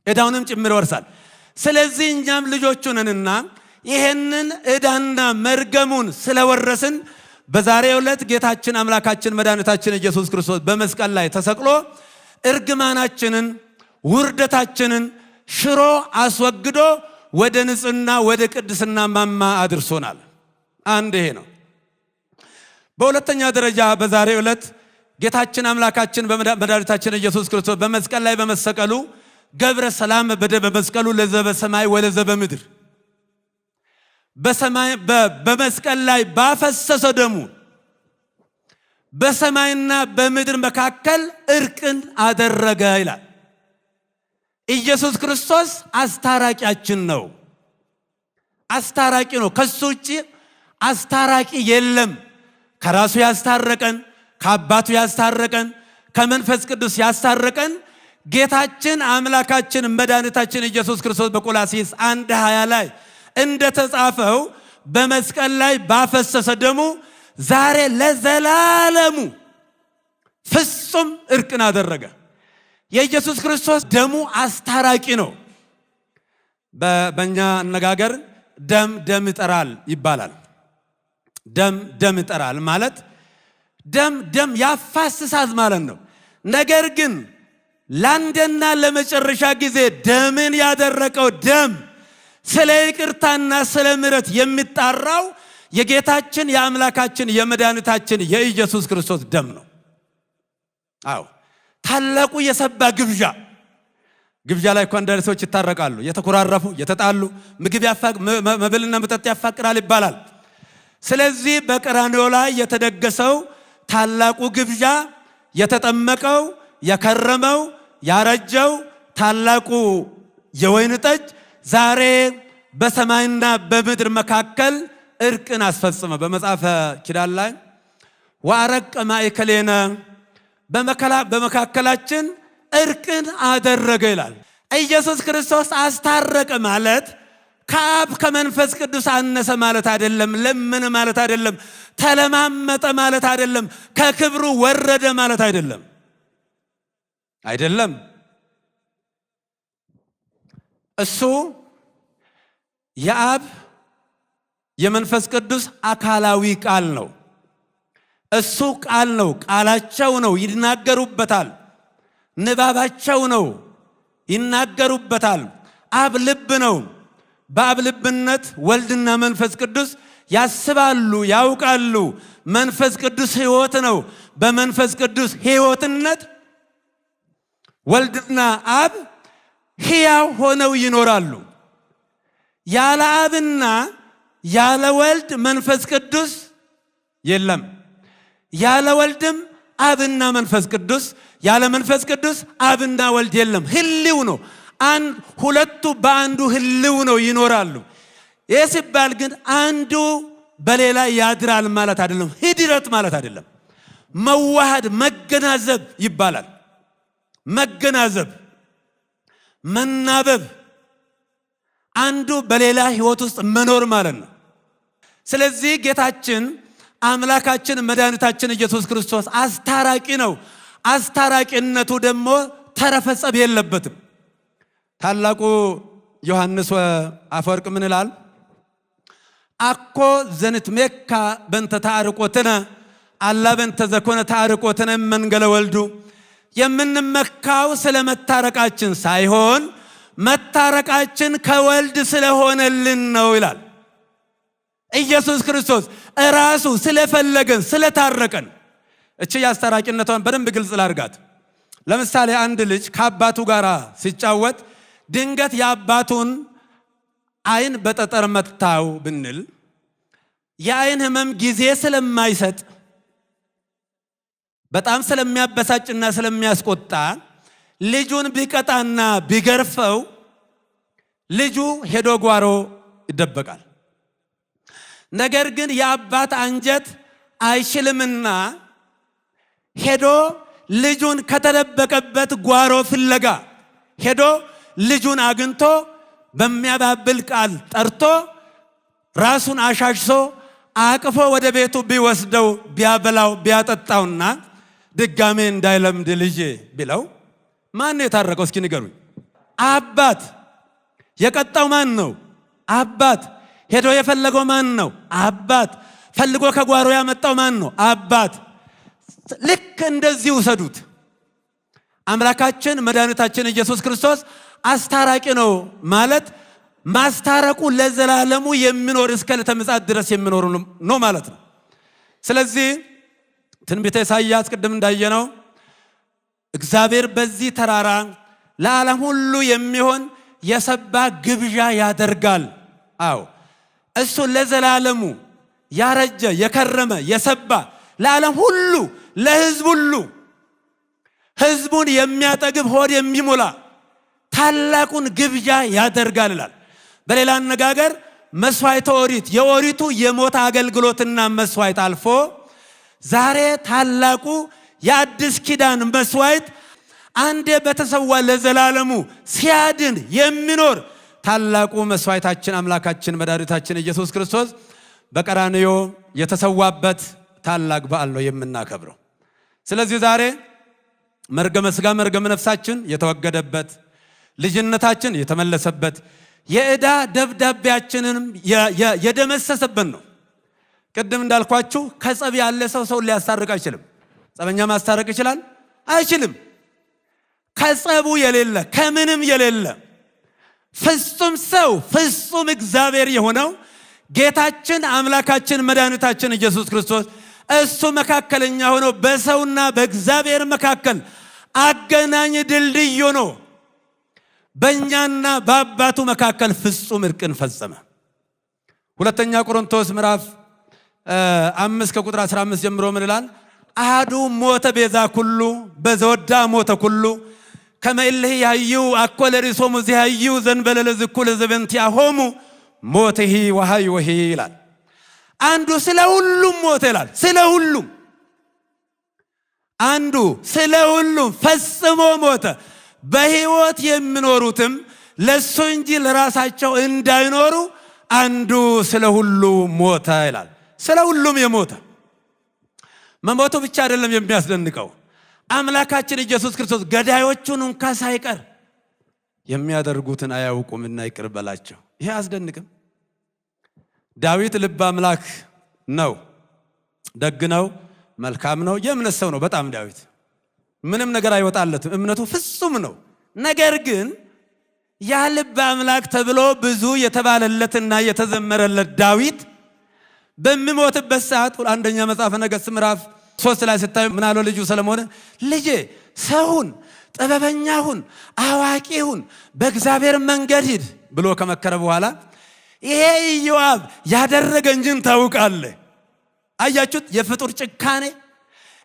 A: ዕዳውንም ጭምር ይወርሳል። ስለዚህ እኛም ልጆቹ ነንና ይሄንን ዕዳና መርገሙን ስለወረስን በዛሬው ዕለት ጌታችን አምላካችን መድኃኒታችን ኢየሱስ ክርስቶስ በመስቀል ላይ ተሰቅሎ እርግማናችንን ውርደታችንን ሽሮ አስወግዶ ወደ ንጽህና ወደ ቅድስና ማማ አድርሶናል። አንድ ይሄ ነው። በሁለተኛ ደረጃ በዛሬው ዕለት ጌታችን አምላካችን መድኃኒታችን ኢየሱስ ክርስቶስ በመስቀል ላይ በመሰቀሉ ገብረ ሰላም በመስቀሉ ለዘበ ሰማይ ወለዘበ ምድር በመስቀል ላይ ባፈሰሰ ደሙ በሰማይና በምድር መካከል እርቅን አደረገ ይላል። ኢየሱስ ክርስቶስ አስታራቂያችን ነው። አስታራቂ ነው። ከሱ ውጪ አስታራቂ የለም። ከራሱ ያስታረቀን፣ ከአባቱ ያስታረቀን፣ ከመንፈስ ቅዱስ ያስታረቀን ጌታችን አምላካችን መድኃኒታችን ኢየሱስ ክርስቶስ በቆላስይስ 1:20 ላይ እንደተጻፈው በመስቀል ላይ ባፈሰሰ ደሙ ዛሬ ለዘላለሙ ፍጹም እርቅን አደረገ። የኢየሱስ ክርስቶስ ደሙ አስታራቂ ነው። በእኛ አነጋገር ደም ይጠራል ይባላል። ደም ይጠራል ማለት ደም ያፋስሳል ማለት ነው። ነገር ግን ለአንድና ለመጨረሻ ጊዜ ደምን ያደረቀው ደም ስለ ይቅርታና ስለ ምሕረት የሚጣራው የጌታችን የአምላካችን የመድኃኒታችን የኢየሱስ ክርስቶስ ደም ነው። አዎ ታላቁ የሰባ ግብዣ ላይ እኮ አንዳንድ ሰዎች ይታረቃሉ። የተኮራረፉ የተጣሉ መብልና መጠጥ ያፋቅራል ይባላል። ስለዚህ በቀራንዮ ላይ የተደገሰው ታላቁ ግብዣ የተጠመቀው የከረመው ያረጀው ታላቁ የወይን ጠጅ ዛሬ በሰማይና በምድር መካከል እርቅን አስፈጸመ። በመጽሐፈ ኪዳን ላይ ወአረቀ ማእከሌነ በመካከላችን እርቅን አደረገ ይላል። ኢየሱስ ክርስቶስ አስታረቀ ማለት ከአብ ከመንፈስ ቅዱስ አነሰ ማለት አይደለም። ለምን ማለት አይደለም። ተለማመጠ ማለት አይደለም። ከክብሩ ወረደ ማለት አይደለም። እሱ የአብ የመንፈስ ቅዱስ አካላዊ ቃል ነው። እሱ ቃል ነው፣ ቃላቸው ነው፣ ይናገሩበታል። ንባባቸው ነው፣ ይናገሩበታል። አብ ልብ ነው። በአብ ልብነት ወልድና መንፈስ ቅዱስ ያስባሉ፣ ያውቃሉ። መንፈስ ቅዱስ ሕይወት ነው። በመንፈስ ቅዱስ ሕይወትነት ወልድና አብ ሕያው ሆነው ይኖራሉ። ያለ አብና ያለ ወልድ መንፈስ ቅዱስ የለም። ያለ ወልድም አብና መንፈስ ቅዱስ፣ ያለ መንፈስ ቅዱስ አብና ወልድ የለም። ህልው ነው። ሁለቱ በአንዱ ህልው ነው፣ ይኖራሉ። ይህ ሲባል ግን አንዱ በሌላ ያድራል ማለት አይደለም። ሂድረት ማለት አይደለም። መዋሃድ፣ መገናዘብ ይባላል። መገናዘብ፣ መናበብ፣ አንዱ በሌላ ህይወት ውስጥ መኖር ማለት ነው። ስለዚህ ጌታችን አምላካችን መድኃኒታችን ኢየሱስ ክርስቶስ አስታራቂ ነው። አስታራቂነቱ ደግሞ ተረፈ ጸብ የለበትም። ታላቁ ዮሐንስ አፈወርቅ ምን ይላል? አኮ ዘንትሜካ በእንተ ታርቆትነ አላ በእንተ ዘኮነ ታርቆትነ መንገለ ወልዱ። የምንመካው ስለ መታረቃችን ሳይሆን መታረቃችን ከወልድ ስለሆነልን ነው ይላል። ኢየሱስ ክርስቶስ ራሱ ስለፈለገን ስለታረቀን። እቺ ያስተራቂነቷን በደንብ ግልጽ ላድርጋት። ለምሳሌ አንድ ልጅ ከአባቱ ጋር ሲጫወት ድንገት የአባቱን አይን በጠጠር መታው ብንል የአይን ህመም ጊዜ ስለማይሰጥ በጣም ስለሚያበሳጭና ስለሚያስቆጣ ልጁን ቢቀጣና ቢገርፈው ልጁ ሄዶ ጓሮ ይደበቃል። ነገር ግን የአባት አንጀት አይችልምና ሄዶ ልጁን ከተደበቀበት ጓሮ ፍለጋ ሄዶ ልጁን አግኝቶ በሚያባብል ቃል ጠርቶ ራሱን አሻሽሶ አቅፎ ወደ ቤቱ ቢወስደው ቢያበላው ቢያጠጣውና ድጋሜ እንዳይለምድ ልጄ ቢለው ማን ነው የታረቀው? እስኪ ንገሩኝ። አባት። የቀጣው ማን ነው? አባት። ሄዶ የፈለገው ማን ነው? አባት። ፈልጎ ከጓሮ ያመጣው ማን ነው? አባት። ልክ እንደዚህ ውሰዱት። አምላካችን መድኃኒታችን ኢየሱስ ክርስቶስ አስታራቂ ነው ማለት ማስታረቁ ለዘላለሙ የሚኖር እስከ ዕለተ ምጽአት ድረስ የሚኖር ነው ማለት ነው። ስለዚህ ትንቢተ ኢሳይያስ ቅድም እንዳየነው እግዚአብሔር በዚህ ተራራ ለዓለም ሁሉ የሚሆን የሰባ ግብዣ ያደርጋል። አዎ እሱ ለዘላለሙ ያረጀ የከረመ የሰባ ለዓለም ሁሉ ለሕዝብ ሁሉ ሕዝቡን የሚያጠግብ ሆድ የሚሞላ ታላቁን ግብዣ ያደርጋል ይላል። በሌላ አነጋገር መስዋዕተ ኦሪት የኦሪቱ የሞት አገልግሎትና መስዋዕት አልፎ ዛሬ ታላቁ የአዲስ ኪዳን መስዋዕት አንዴ በተሰዋ ለዘላለሙ ሲያድን የሚኖር ታላቁ መስዋዕታችን አምላካችን መድኃኒታችን ኢየሱስ ክርስቶስ በቀራንዮ የተሰዋበት ታላቅ በዓል ነው የምናከብረው። ስለዚህ ዛሬ መርገመ ሥጋ መርገመ ነፍሳችን የተወገደበት፣ ልጅነታችን የተመለሰበት፣ የዕዳ ደብዳቤያችንንም የደመሰሰበት ነው። ቅድም እንዳልኳችሁ ከጸብ ያለ ሰው ሊያስታርቅ አይችልም። ጸበኛ ማስታረቅ ይችላል? አይችልም። ከጸቡ የሌለ ከምንም የሌለ ፍጹም ሰው ፍጹም እግዚአብሔር የሆነው ጌታችን አምላካችን መድኃኒታችን ኢየሱስ ክርስቶስ እሱ መካከለኛ ሆኖ በሰውና በእግዚአብሔር መካከል አገናኝ ድልድይ ሆኖ በእኛና በአባቱ መካከል ፍጹም እርቅን ፈጸመ። ሁለተኛ ቆሮንቶስ ምዕራፍ 5 ከቁጥር 15 ጀምሮ ምን ይላል? አሐዱ ሞተ ቤዛ ኩሉ በዘወዳ ሞተ ኩሉ ከመ እልህ ያዩ አኮ ለሪሶሙ ዚያዩ ዘንበለ ለዝኩል ዘበንቲአሆሙ ሞትሂ ወሐይወሂ ይላል። አንዱ ስለ ሁሉም ሞተ ይላል። ስለ ሁሉም አንዱ ስለ ሁሉም ፈጽሞ ሞተ። በሕይወት የሚኖሩትም ለሱ እንጂ ለራሳቸው እንዳይኖሩ አንዱ ስለ ሁሉ ሞተ ይላል። ስለ ሁሉም የሞተ መሞቱ ብቻ አይደለም የሚያስደንቀው፣ አምላካችን ኢየሱስ ክርስቶስ ገዳዮቹን እንኳ ሳይቀር የሚያደርጉትን አያውቁምና ይቅር በላቸው። ይሄ አያስደንቅም? ዳዊት ልበ አምላክ ነው፣ ደግ ነው፣ መልካም ነው፣ የእምነት ሰው ነው። በጣም ዳዊት ምንም ነገር አይወጣለትም፣ እምነቱ ፍጹም ነው። ነገር ግን ያ ልበ አምላክ ተብሎ ብዙ የተባለለትና የተዘመረለት ዳዊት በሚሞትበት ሰዓት አንደኛ መጽሐፈ ነገሥት ምዕራፍ 3 ላይ ስታዩ ምን አለው ልጁ ሰለሞን? ልጄ ሰውን ጥበበኛሁን አዋቂሁን በእግዚአብሔር መንገድ ሂድ ብሎ ከመከረ በኋላ ይሄ ኢዮአብ ያደረገኝን ታውቃለህ። አያችሁት? የፍጡር ጭካኔ።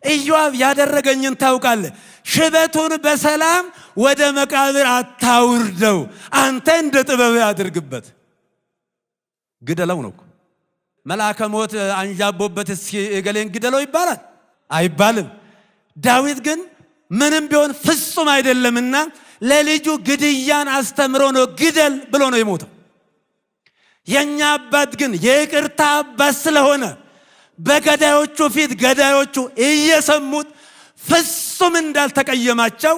A: ኢዮአብ ያደረገኝን ታውቃለህ። ሽበቱን በሰላም ወደ መቃብር አታውርደው፣ አንተ እንደ ጥበብ አድርግበት። ግደለው ነው። መልአከ ሞት አንዣቦበት እስኪ እገሌን ግደለው ይባላል? አይባልም። ዳዊት ግን ምንም ቢሆን ፍጹም አይደለምና ለልጁ ግድያን አስተምሮ ነው ግደል ብሎ ነው የሞተው። የኛ አባት ግን የይቅርታ አባት ስለሆነ በገዳዮቹ ፊት ገዳዮቹ እየሰሙት ፍጹም እንዳልተቀየማቸው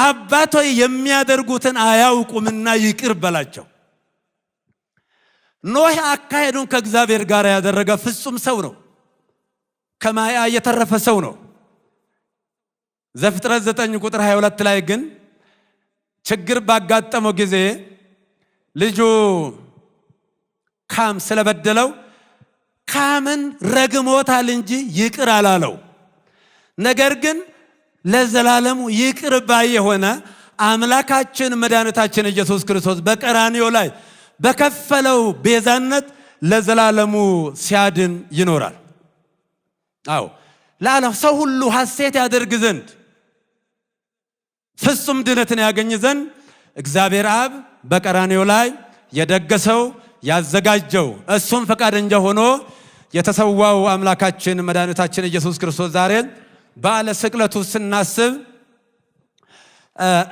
A: አባቶይ የሚያደርጉትን አያውቁምና ይቅር በላቸው። ኖህ አካሄዱን ከእግዚአብሔር ጋር ያደረገ ፍጹም ሰው ነው። ከማያ የተረፈ ሰው ነው። ዘፍጥረት 9 ቁጥር 22 ላይ ግን ችግር ባጋጠመው ጊዜ ልጁ ካም ስለበደለው ካምን ረግሞታል እንጂ ይቅር አላለው። ነገር ግን ለዘላለሙ ይቅር ባይ የሆነ አምላካችን መድኃኒታችን ኢየሱስ ክርስቶስ በቀራንዮ ላይ በከፈለው ቤዛነት ለዘላለሙ ሲያድን ይኖራል። አዎ ለዓለም ሰው ሁሉ ሐሴት ያደርግ ዘንድ ፍጹም ድነትን ያገኝ ዘንድ እግዚአብሔር አብ በቀራንዮ ላይ የደገሰው ያዘጋጀው እሱም ፈቃደኛ ሆኖ የተሰዋው አምላካችን መድኃኒታችን ኢየሱስ ክርስቶስ ዛሬ በዓለ ስቅለቱ ስናስብ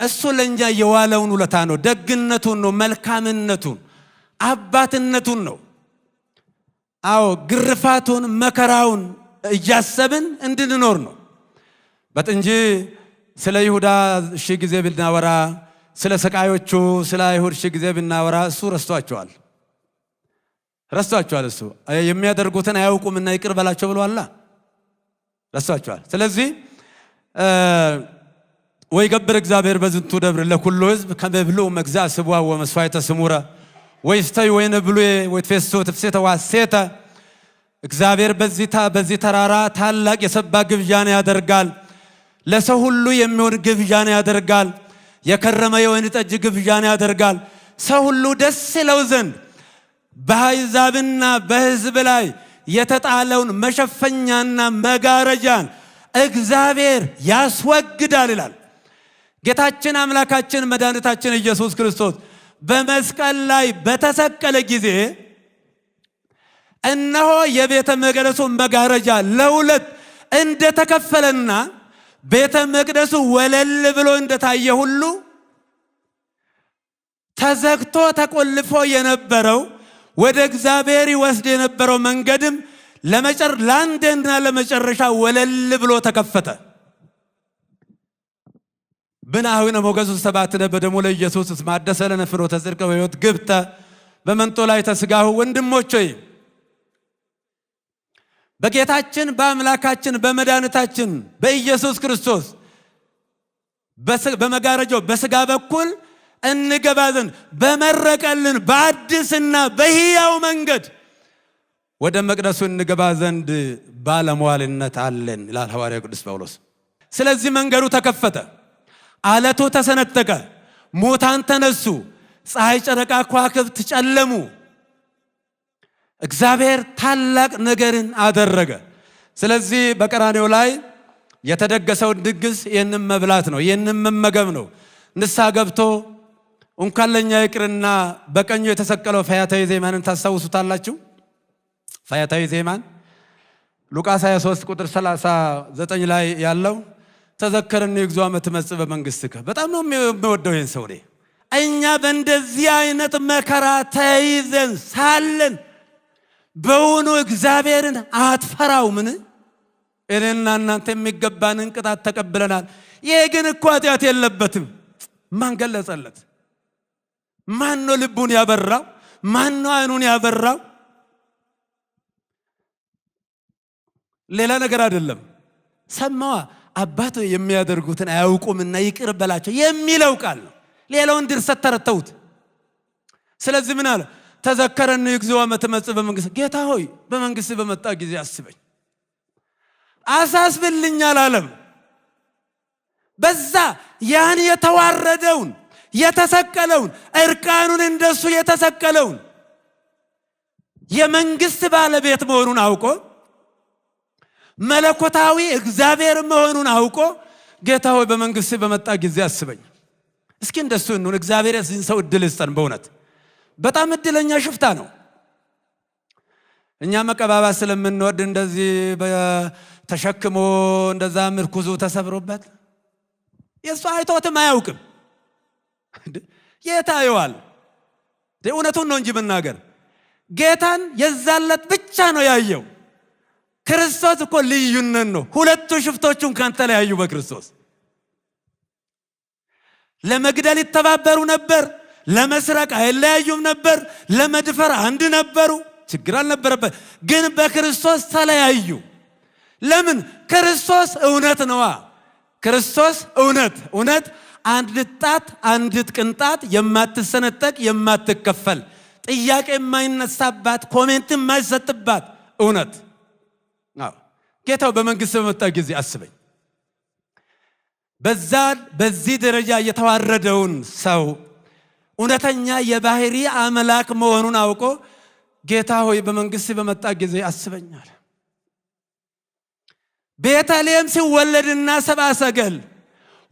A: እሱ ለኛ የዋለውን ውለታ ነው፣ ደግነቱን ነው፣ መልካምነቱን፣ አባትነቱን ነው። አዎ ግርፋቱን፣ መከራውን እያሰብን እንድንኖር ነው። እንጂ ስለ ይሁዳ ሺህ ጊዜ ብናወራ፣ ስለ ሰቃዮቹ ስለ አይሁድ ሺህ ጊዜ ብናወራ እሱ ረስቷቸዋል። እሱ የሚያደርጉትን አያውቁምና ይቅር በላቸው ብሏል። ረስቷቸዋል። ስለዚህ ወይ ገብር እግዚአብሔር በዝንቱ ደብር ለኩሉ ሕዝብ ከመብሉ መግዛ ስቡአ ወመስዋዕተ ስሙረ ወይስተይ ወይነ ብሉ ወይትፈሱ ተፍሴተ ዋሴተ። እግዚአብሔር በዚህ ተራራ ታላቅ የሰባ ግብዣን ያደርጋል። ለሰው ሁሉ የሚሆን ግብዣን ያደርጋል። የከረመ የወይን ጠጅ ግብዣን ያደርጋል። ሰው ሁሉ ደስ ይለው ዘንድ በአሕዛብና በሕዝብ ላይ የተጣለውን መሸፈኛና መጋረጃን እግዚአብሔር ያስወግዳል ይላል። ጌታችን አምላካችን መድኃኒታችን ኢየሱስ ክርስቶስ በመስቀል ላይ በተሰቀለ ጊዜ እነሆ የቤተ መቅደሱ መጋረጃ ለሁለት እንደተከፈለና ቤተ መቅደሱ ወለል ብሎ እንደታየ ሁሉ ተዘግቶ ተቆልፎ የነበረው ወደ እግዚአብሔር ይወስድ የነበረው መንገድም ለአንዴና ለመጨረሻ ወለል ብሎ ተከፈተ። ብናዊነ ሞገሱ ሰባትነ በደሙ ለኢየሱስ ማደሰ ለነ ፍኖተ ጽድቅ ወሕይወት ግብተ በመንጦ ላይ ተስጋሁ። ወንድሞች ሆይ በጌታችን በአምላካችን በመድኃኒታችን በኢየሱስ ክርስቶስ በመጋረጃው በስጋ በኩል እንገባ ዘንድ በመረቀልን በአዲስና በሕያው መንገድ ወደ መቅደሱ እንገባ ዘንድ ባለሟልነት አለን ይላል ሐዋርያው ቅዱስ ጳውሎስ። ስለዚህ መንገዱ ተከፈተ፣ አለቱ ተሰነጠቀ፣ ሙታን ተነሱ፣ ፀሐይ፣ ጨረቃ፣ ከዋክብት ጨለሙ። እግዚአብሔር ታላቅ ነገርን አደረገ። ስለዚህ በቀራንዮ ላይ የተደገሰውን ድግስ ይህንን መብላት ነው፣ ይህንን መመገብ ነው። ንስሐ ገብቶ እንኳን ለኛ ይቅርና በቀኙ የተሰቀለው ፈያታዊ ዜማንን ታስታውሱታላችሁ። ፈያታዊ ዜማን ሉቃስ 23 ቁጥር 39 ላይ ያለው ተዘከረኒ እግዚኦ አመ ትመጽእ በመንግሥትከ። በጣም ነው የሚወደው ይህን ሰው። እኛ በእንደዚህ አይነት መከራ ተይዘን ሳለን በውኑ እግዚአብሔርን አትፈራው? ምን እኔና እናንተ የሚገባንን ቅጣት ተቀብለናል። ይሄ ግን እኮ ኃጢአት የለበትም። ማን ገለጸለት? ማን ነው ልቡን ያበራው? ማን ነው አይኑን ያበራው? ሌላ ነገር አይደለም። ሰማዋ አባቶ የሚያደርጉትን አያውቁምና ይቅር በላቸው የሚለው ቃል ነው። ሌላውን ድርሰት ተረተውት። ስለዚህ ምን አለ? ተዘከረን እግዚኦ መትመጽእ በመንግስት። ጌታ ሆይ በመንግስት በመጣ ጊዜ አስበኝ፣ አሳስብልኝ አላለም። በዛ ያን የተዋረደውን የተሰቀለውን እርቃኑን እንደሱ የተሰቀለውን የመንግስት ባለቤት መሆኑን አውቆ መለኮታዊ እግዚአብሔር መሆኑን አውቆ ጌታ ሆይ በመንግስት በመጣ ጊዜ አስበኝ። እስኪ እንደሱ እንሁን። እግዚአብሔር የዚህን ሰው እድል ይስጠን። በእውነት በጣም እድለኛ ሽፍታ ነው። እኛ መቀባባት ስለምንወድ እንደዚህ ተሸክሞ እንደዛ ምርኩዙ ተሰብሮበት የሱ አይቶትም አያውቅም። የታየዋል። እውነቱን ነው እንጂ መናገር ጌታን የዛለት ብቻ ነው ያየው። ክርስቶስ እኮ ልዩነት ነው። ሁለቱ ሽፍቶቹን ካንተ ላይ ያዩ በክርስቶስ ለመግደል ይተባበሩ ነበር፣ ለመስረቅ አይለያዩም ነበር፣ ለመድፈር አንድ ነበሩ፣ ችግር አልነበረበት። ግን በክርስቶስ ተለያዩ። ለምን? ክርስቶስ እውነት ነዋ። ክርስቶስ እውነት አንዲት ጣት አንዲት ቅንጣት የማትሰነጠቅ የማትከፈል ጥያቄ የማይነሳባት ኮሜንት የማይሰጥባት እውነት። ጌታው በመንግስት በመጣ ጊዜ አስበኝ። በዚህ ደረጃ የተዋረደውን ሰው እውነተኛ የባህሪ አምላክ መሆኑን አውቆ ጌታ ሆይ በመንግስት በመጣ ጊዜ አስበኛል። ቤተልሔም ሲወለድና ሰብአ ሰገል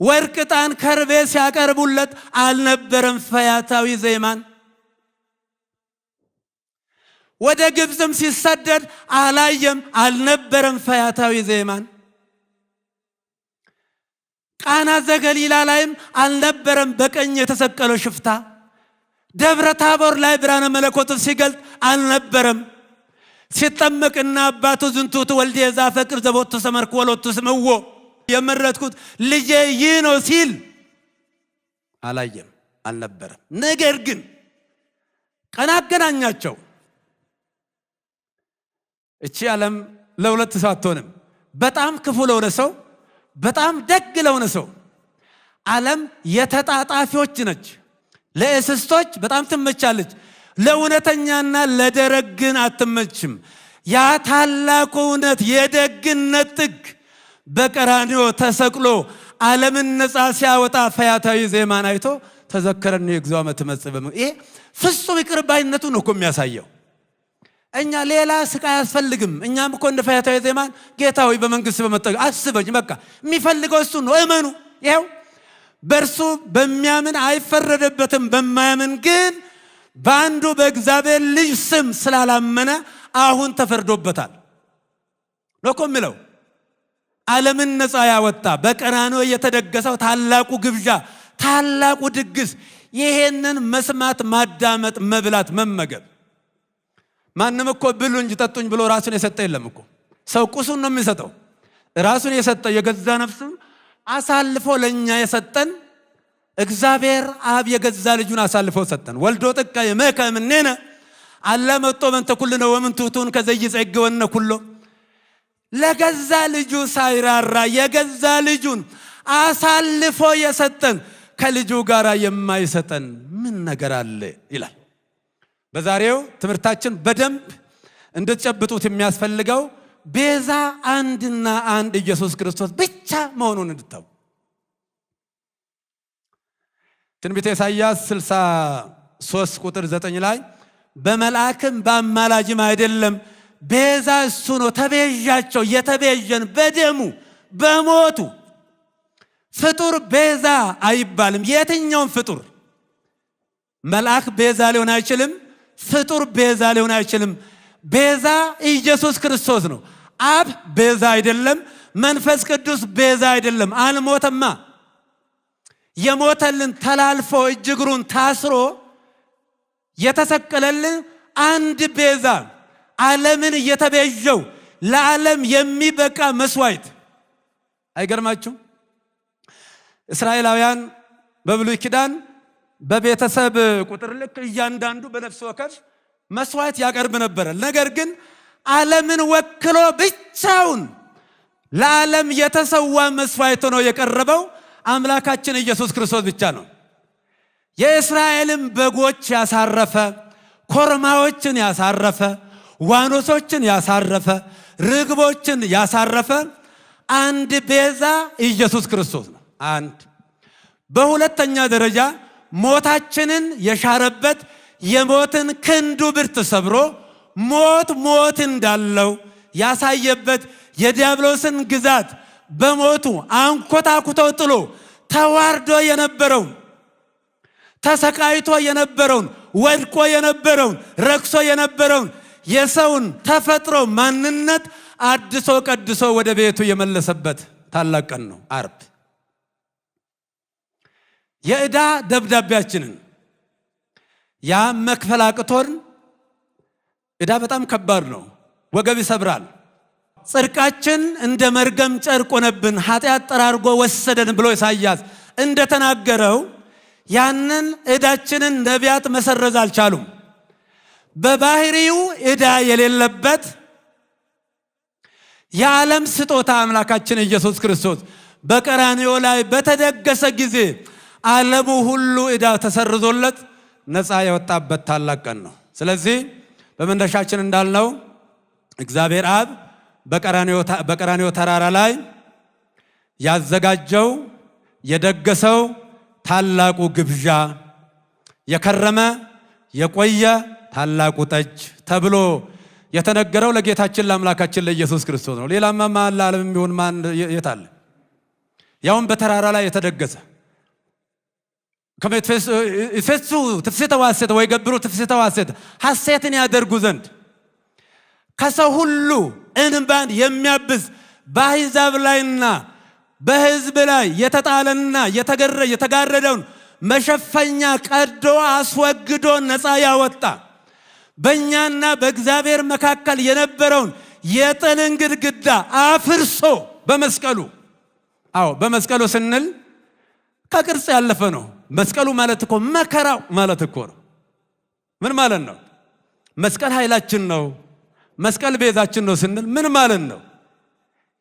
A: ወርቅ፣ ዕጣን፣ ከርቤ ሲያቀርቡለት አልነበረም ፈያታዊ ዜማን? ወደ ግብፅም ሲሰደድ አላየም አልነበረም ፈያታዊ ዜማን? ቃና ዘገሊላ ላይም አልነበረም በቀኝ የተሰቀለው ሽፍታ? ደብረ ታቦር ላይ ብርሃነ መለኮቱ ሲገልጥ አልነበረም? ሲጠመቅና አባቱ ዝንቱ ወልዴ ዘአፈቅር ዘቦቱ ሰመርኩ ወሎቱ ስምዎ የመረጥኩት ልጄ ይህ ነው ሲል አላየም አልነበረም። ነገር ግን ቀን አገናኛቸው። እቺ ዓለም ለሁለት ሰው አትሆንም። በጣም ክፉ ለሆነ ሰው፣ በጣም ደግ ለሆነ ሰው ዓለም የተጣጣፊዎች ነች። ለእስስቶች በጣም ትመቻለች፣ ለእውነተኛና ለደረግ ግን አትመችም። ያ ታላቁ እውነት የደግነት ጥግ በቀራንዮ ተሰቅሎ ዓለምን ነፃ ሲያወጣ ፈያታዊ ዜማን አይቶ ተዘከረን እግዚኦ መትመጽእ በመንግስት። ይሄ ፍጹም ይቅር ባይነቱን እኮ የሚያሳየው። እኛ ሌላ ስቃይ አያስፈልግም። እኛም እኮ እንደ ፈያታዊ ዜማን ጌታ ሆይ በመንግስት በመጣ አስበኝ፣ በቃ የሚፈልገው እሱ ነው። እመኑ። ይኸው በእርሱ በሚያምን አይፈረደበትም፣ በማያምን ግን በአንዱ በእግዚአብሔር ልጅ ስም ስላላመነ አሁን ተፈርዶበታል ነው እኮ የሚለው። ዓለምን ነፃ ያወጣ በቀራንዮ የተደገሰው ታላቁ ግብዣ፣ ታላቁ ድግስ፣ ይሄንን መስማት፣ ማዳመጥ፣ መብላት፣ መመገብ። ማንም እኮ ብሉ እንጂ ጠጡኝ ብሎ ራሱን የሰጠ የለም እኮ። ሰው ቁሱን ነው የሚሰጠው። ራሱን የሰጠ የገዛ ነፍሱን አሳልፎ ለኛ የሰጠን እግዚአብሔር አብ የገዛ ልጁን አሳልፎ ሰጠን። ወልዶ ጥቀ የመከ ምኔነ አለ መጥቶ በእንተ ኩልነ ወምንቱቱን ከዘይጸግወነ ኩሎ። ለገዛ ልጁ ሳይራራ የገዛ ልጁን አሳልፎ የሰጠን ከልጁ ጋር የማይሰጠን ምን ነገር አለ ይላል። በዛሬው ትምህርታችን በደንብ እንድትጨብጡት የሚያስፈልገው ቤዛ አንድና አንድ ኢየሱስ ክርስቶስ ብቻ መሆኑን እንድታው። ትንቢተ ኢሳይያስ 63 ቁጥር 9 ላይ በመልአክም በአማላጅም አይደለም ቤዛ እሱ ነው፣ ተቤዣቸው፣ የተቤዠን በደሙ በሞቱ። ፍጡር ቤዛ አይባልም። የትኛውም ፍጡር መልአክ ቤዛ ሊሆን አይችልም። ፍጡር ቤዛ ሊሆን አይችልም። ቤዛ ኢየሱስ ክርስቶስ ነው። አብ ቤዛ አይደለም። መንፈስ ቅዱስ ቤዛ አይደለም። አልሞተማ። የሞተልን ተላልፎ እጅግሩን ታስሮ የተሰቀለልን አንድ ቤዛ፣ ዓለምን እየተቤዠው ለዓለም የሚበቃ መስዋዕት። አይገርማችሁ? እስራኤላውያን በብሉይ ኪዳን በቤተሰብ ቁጥር ልክ እያንዳንዱ በነፍስ ወከፍ መስዋዕት ያቀርብ ነበር። ነገር ግን ዓለምን ወክሎ ብቻውን ለዓለም የተሰዋ መስዋዕት ሆኖ የቀረበው አምላካችን ኢየሱስ ክርስቶስ ብቻ ነው። የእስራኤልን በጎች ያሳረፈ፣ ኮርማዎችን ያሳረፈ፣ ዋኖሶችን ያሳረፈ፣ ርግቦችን ያሳረፈ አንድ ቤዛ ኢየሱስ ክርስቶስ ነው። አንድ በሁለተኛ ደረጃ ሞታችንን የሻረበት የሞትን ክንዱ ብርት ሰብሮ ሞት እንዳለው ያሳየበት የዲያብሎስን ግዛት በሞቱ አንኮታኩቶ ጥሎ ተዋርዶ የነበረውን ተሰቃይቶ የነበረውን ወድቆ የነበረውን ረክሶ የነበረውን የሰውን ተፈጥሮ ማንነት አድሶ ቀድሶ ወደ ቤቱ የመለሰበት ታላቅ ቀን ነው ዓርብ። የዕዳ ደብዳቤያችንን ያ መክፈል አቅቶን፣ ዕዳ በጣም ከባድ ነው፣ ወገብ ይሰብራል። ጽድቃችን እንደ መርገም ጨርቅ ሆነብን፣ ኃጢአት ጠራርጎ ወሰደን ብሎ ኢሳይያስ እንደተናገረው ያንን ዕዳችንን ነቢያት መሰረዝ አልቻሉም። በባህሪው ዕዳ የሌለበት የዓለም ስጦታ አምላካችን ኢየሱስ ክርስቶስ በቀራንዮ ላይ በተደገሰ ጊዜ ዓለሙ ሁሉ ዕዳ ተሰርዞለት ነፃ የወጣበት ታላቅ ቀን ነው። ስለዚህ በመነሻችን እንዳልነው እግዚአብሔር አብ በቀራንዮ ተራራ ላይ ያዘጋጀው የደገሰው ታላቁ ግብዣ የከረመ የቆየ ታላቁ ጠጅ ተብሎ የተነገረው ለጌታችን ለአምላካችን ለኢየሱስ ክርስቶስ ነው። ሌላማ ማን ለዓለም የሚሆን ማን የት አለ? ያውም በተራራ ላይ የተደገሰ ከመትፈሱ ትፍስተ ዋሰተ ወይ ገብሩ ትፍስተ ዋሰተ ሐሴትን ያደርጉ ዘንድ ከሰው ሁሉ እንባን የሚያብስ በአሕዛብ ላይና በሕዝብ ላይ የተጣለና የተጋረደውን መሸፈኛ ቀዶ አስወግዶ ነፃ ያወጣ በእኛና በእግዚአብሔር መካከል የነበረውን የጥልን ግድግዳ አፍርሶ በመስቀሉ በመስቀሉ ስንል ከቅርጽ ያለፈ ነው። መስቀሉ ማለት እኮ መከራው ማለት እኮ ነው። ምን ማለት ነው? መስቀል ኃይላችን ነው፣ መስቀል ቤዛችን ነው ስንል ምን ማለት ነው?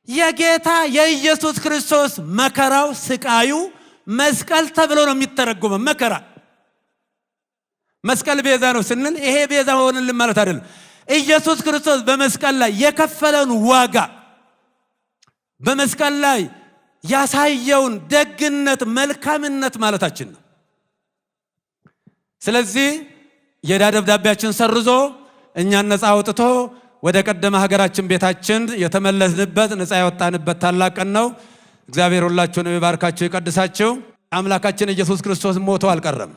A: የጌታ የኢየሱስ ክርስቶስ መከራው ስቃዩ መስቀል ተብሎ ነው የሚተረጎመው። መከራ መስቀል ቤዛ ነው ስንል ይሄ ቤዛ ሆነልን ማለት አይደለም። ኢየሱስ ክርስቶስ በመስቀል ላይ የከፈለውን ዋጋ በመስቀል ላይ ያሳየውን ደግነት፣ መልካምነት ማለታችን ነው። ስለዚህ የዕዳ ደብዳቤያችን ሰርዞ እኛን ነፃ አውጥቶ ወደ ቀደመ ሀገራችን ቤታችን የተመለስንበት ነፃ ያወጣንበት ታላቅ ቀን ነው። እግዚአብሔር ሁላችሁንም ይባርካችሁ ይቀድሳችሁ። አምላካችን ኢየሱስ ክርስቶስ ሞቶ አልቀረም።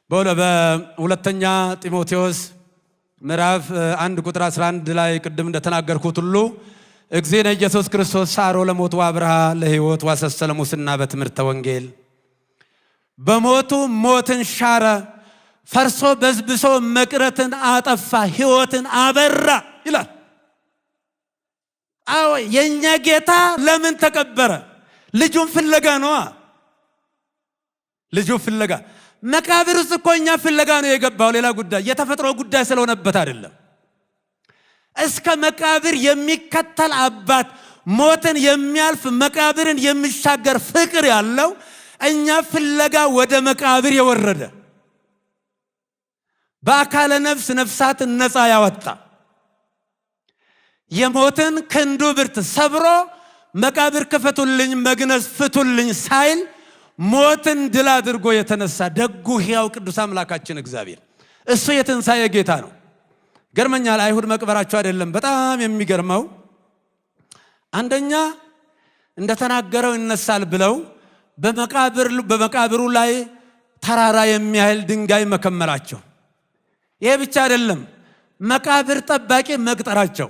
A: በሁለተኛ ጢሞቴዎስ ምዕራፍ 1 ቁጥር 11 ላይ ቅድም እንደተናገርኩት ሁሉ እግዚእነ ኢየሱስ ክርስቶስ ሳሮ ለሞቱ አብርሃ ለሕይወት ዋሰሰለ ሙስና በትምህርተ ወንጌል በሞቱ ሞትን ሻረ፣ ፈርሶ በዝብሶ መቅረትን አጠፋ፣ ሕይወትን አበራ ይላል። የኛ ጌታ ለምን ተቀበረ? ልጁን ፍለጋ ነዋ። ልጁ ፍለጋ መቃብር ውስጥ እኮ እኛ ፍለጋ ነው የገባው። ሌላ ጉዳይ የተፈጥሮ ጉዳይ ስለሆነበት አይደለም። እስከ መቃብር የሚከተል አባት፣ ሞትን የሚያልፍ መቃብርን የሚሻገር ፍቅር ያለው እኛ ፍለጋ ወደ መቃብር የወረደ በአካለ ነፍስ ነፍሳትን ነፃ ያወጣ የሞትን ክንዱ ብርት ሰብሮ መቃብር ክፈቱልኝ መግነዝ ፍቱልኝ ሳይል ሞትን ድል አድርጎ የተነሳ ደጉ ሕያው ቅዱስ አምላካችን እግዚአብሔር እሱ የትንሣኤ ጌታ ነው። ገርመኛል። አይሁድ መቅበራቸው አይደለም። በጣም የሚገርመው አንደኛ እንደተናገረው ይነሳል ብለው በመቃብሩ ላይ ተራራ የሚያህል ድንጋይ መከመራቸው። ይሄ ብቻ አይደለም፣ መቃብር ጠባቂ መቅጠራቸው።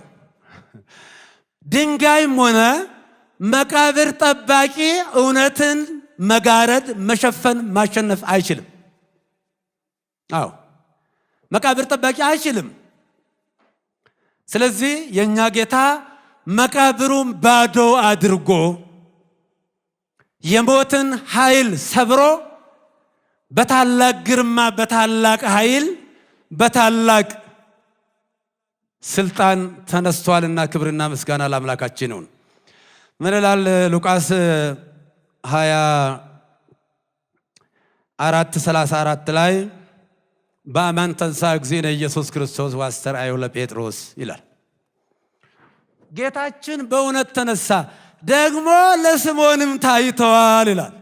A: ድንጋይም ሆነ መቃብር ጠባቂ እውነትን መጋረድ፣ መሸፈን፣ ማሸነፍ አይችልም። መቃብር ጠባቂ አይችልም። ስለዚህ የኛ ጌታ መቃብሩን ባዶ አድርጎ የሞትን ኃይል ሰብሮ በታላቅ ግርማ በታላቅ ኃይል በታላቅ ስልጣን ተነስቷልና ክብርና ምስጋና ለአምላካችን ይሁን። ምን ይላል ሉቃስ 24:34 ላይ በአማን ተንሳ እግዚእነ ኢየሱስ ክርስቶስ ወአስተርአዮ ለጴጥሮስ ይላል። ጌታችን በእውነት ተነሳ፣ ደግሞ ለስምዖንም ታይቷል ይላል።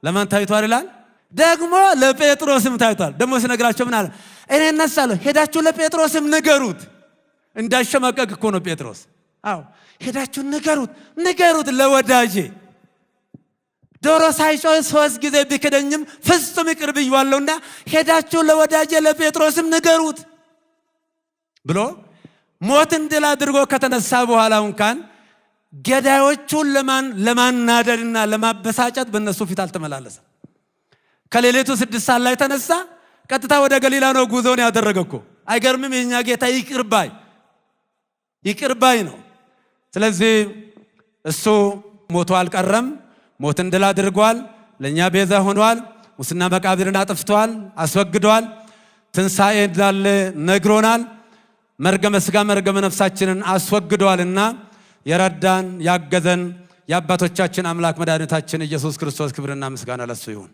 A: ለማን ታይቷል ይላል? ደግሞ ለጴጥሮስም ታይቷል። ደግሞ ሲነግራቸው ምን አለ? እኔ እነሳለሁ፣ ሄዳችሁ ለጴጥሮስም ንገሩት። እንዳሸማቀቅ እኮ ነው ጴጥሮስ። አዎ ሄዳችሁ ንገሩት ለወዳጄ ዶሮ ሳይጮህ 3 ጊዜ ቢክደኝም ፍጹም ይቅር ብዬዋለሁና ሄዳችሁ ለወዳጄ ለጴጥሮስም ንገሩት ብሎ ሞትን ድል አድርጎ ከተነሳ በኋላ እንኳን ገዳዮቹን ለማናደድና ለማበሳጨት በእነሱ ፊት አልተመላለሰም። ከሌሊቱ 6 ሰዓት ላይ ተነሳ፣ ቀጥታ ወደ ገሊላ ነው ጉዞውን ያደረገው። አይገርምም? የኛ ጌታ ይቅር ባይ ነው። ስለዚህ እሱ ሞቶ አልቀረም፣ ሞትን ድል አድርጓል፣ ለኛ ቤዛ ሆኗል፣ ሙስና መቃብርን አጥፍቷል፣ አስወግዷል፣ ትንሣኤ እንዳለ ነግሮናል፣ መርገመ ሥጋ መርገመ ነፍሳችንን አስወግዷልና የረዳን ያገዘን የአባቶቻችን አምላክ መድኃኒታችን ኢየሱስ ክርስቶስ ክብርና ምስጋና ለሱ ይሁን።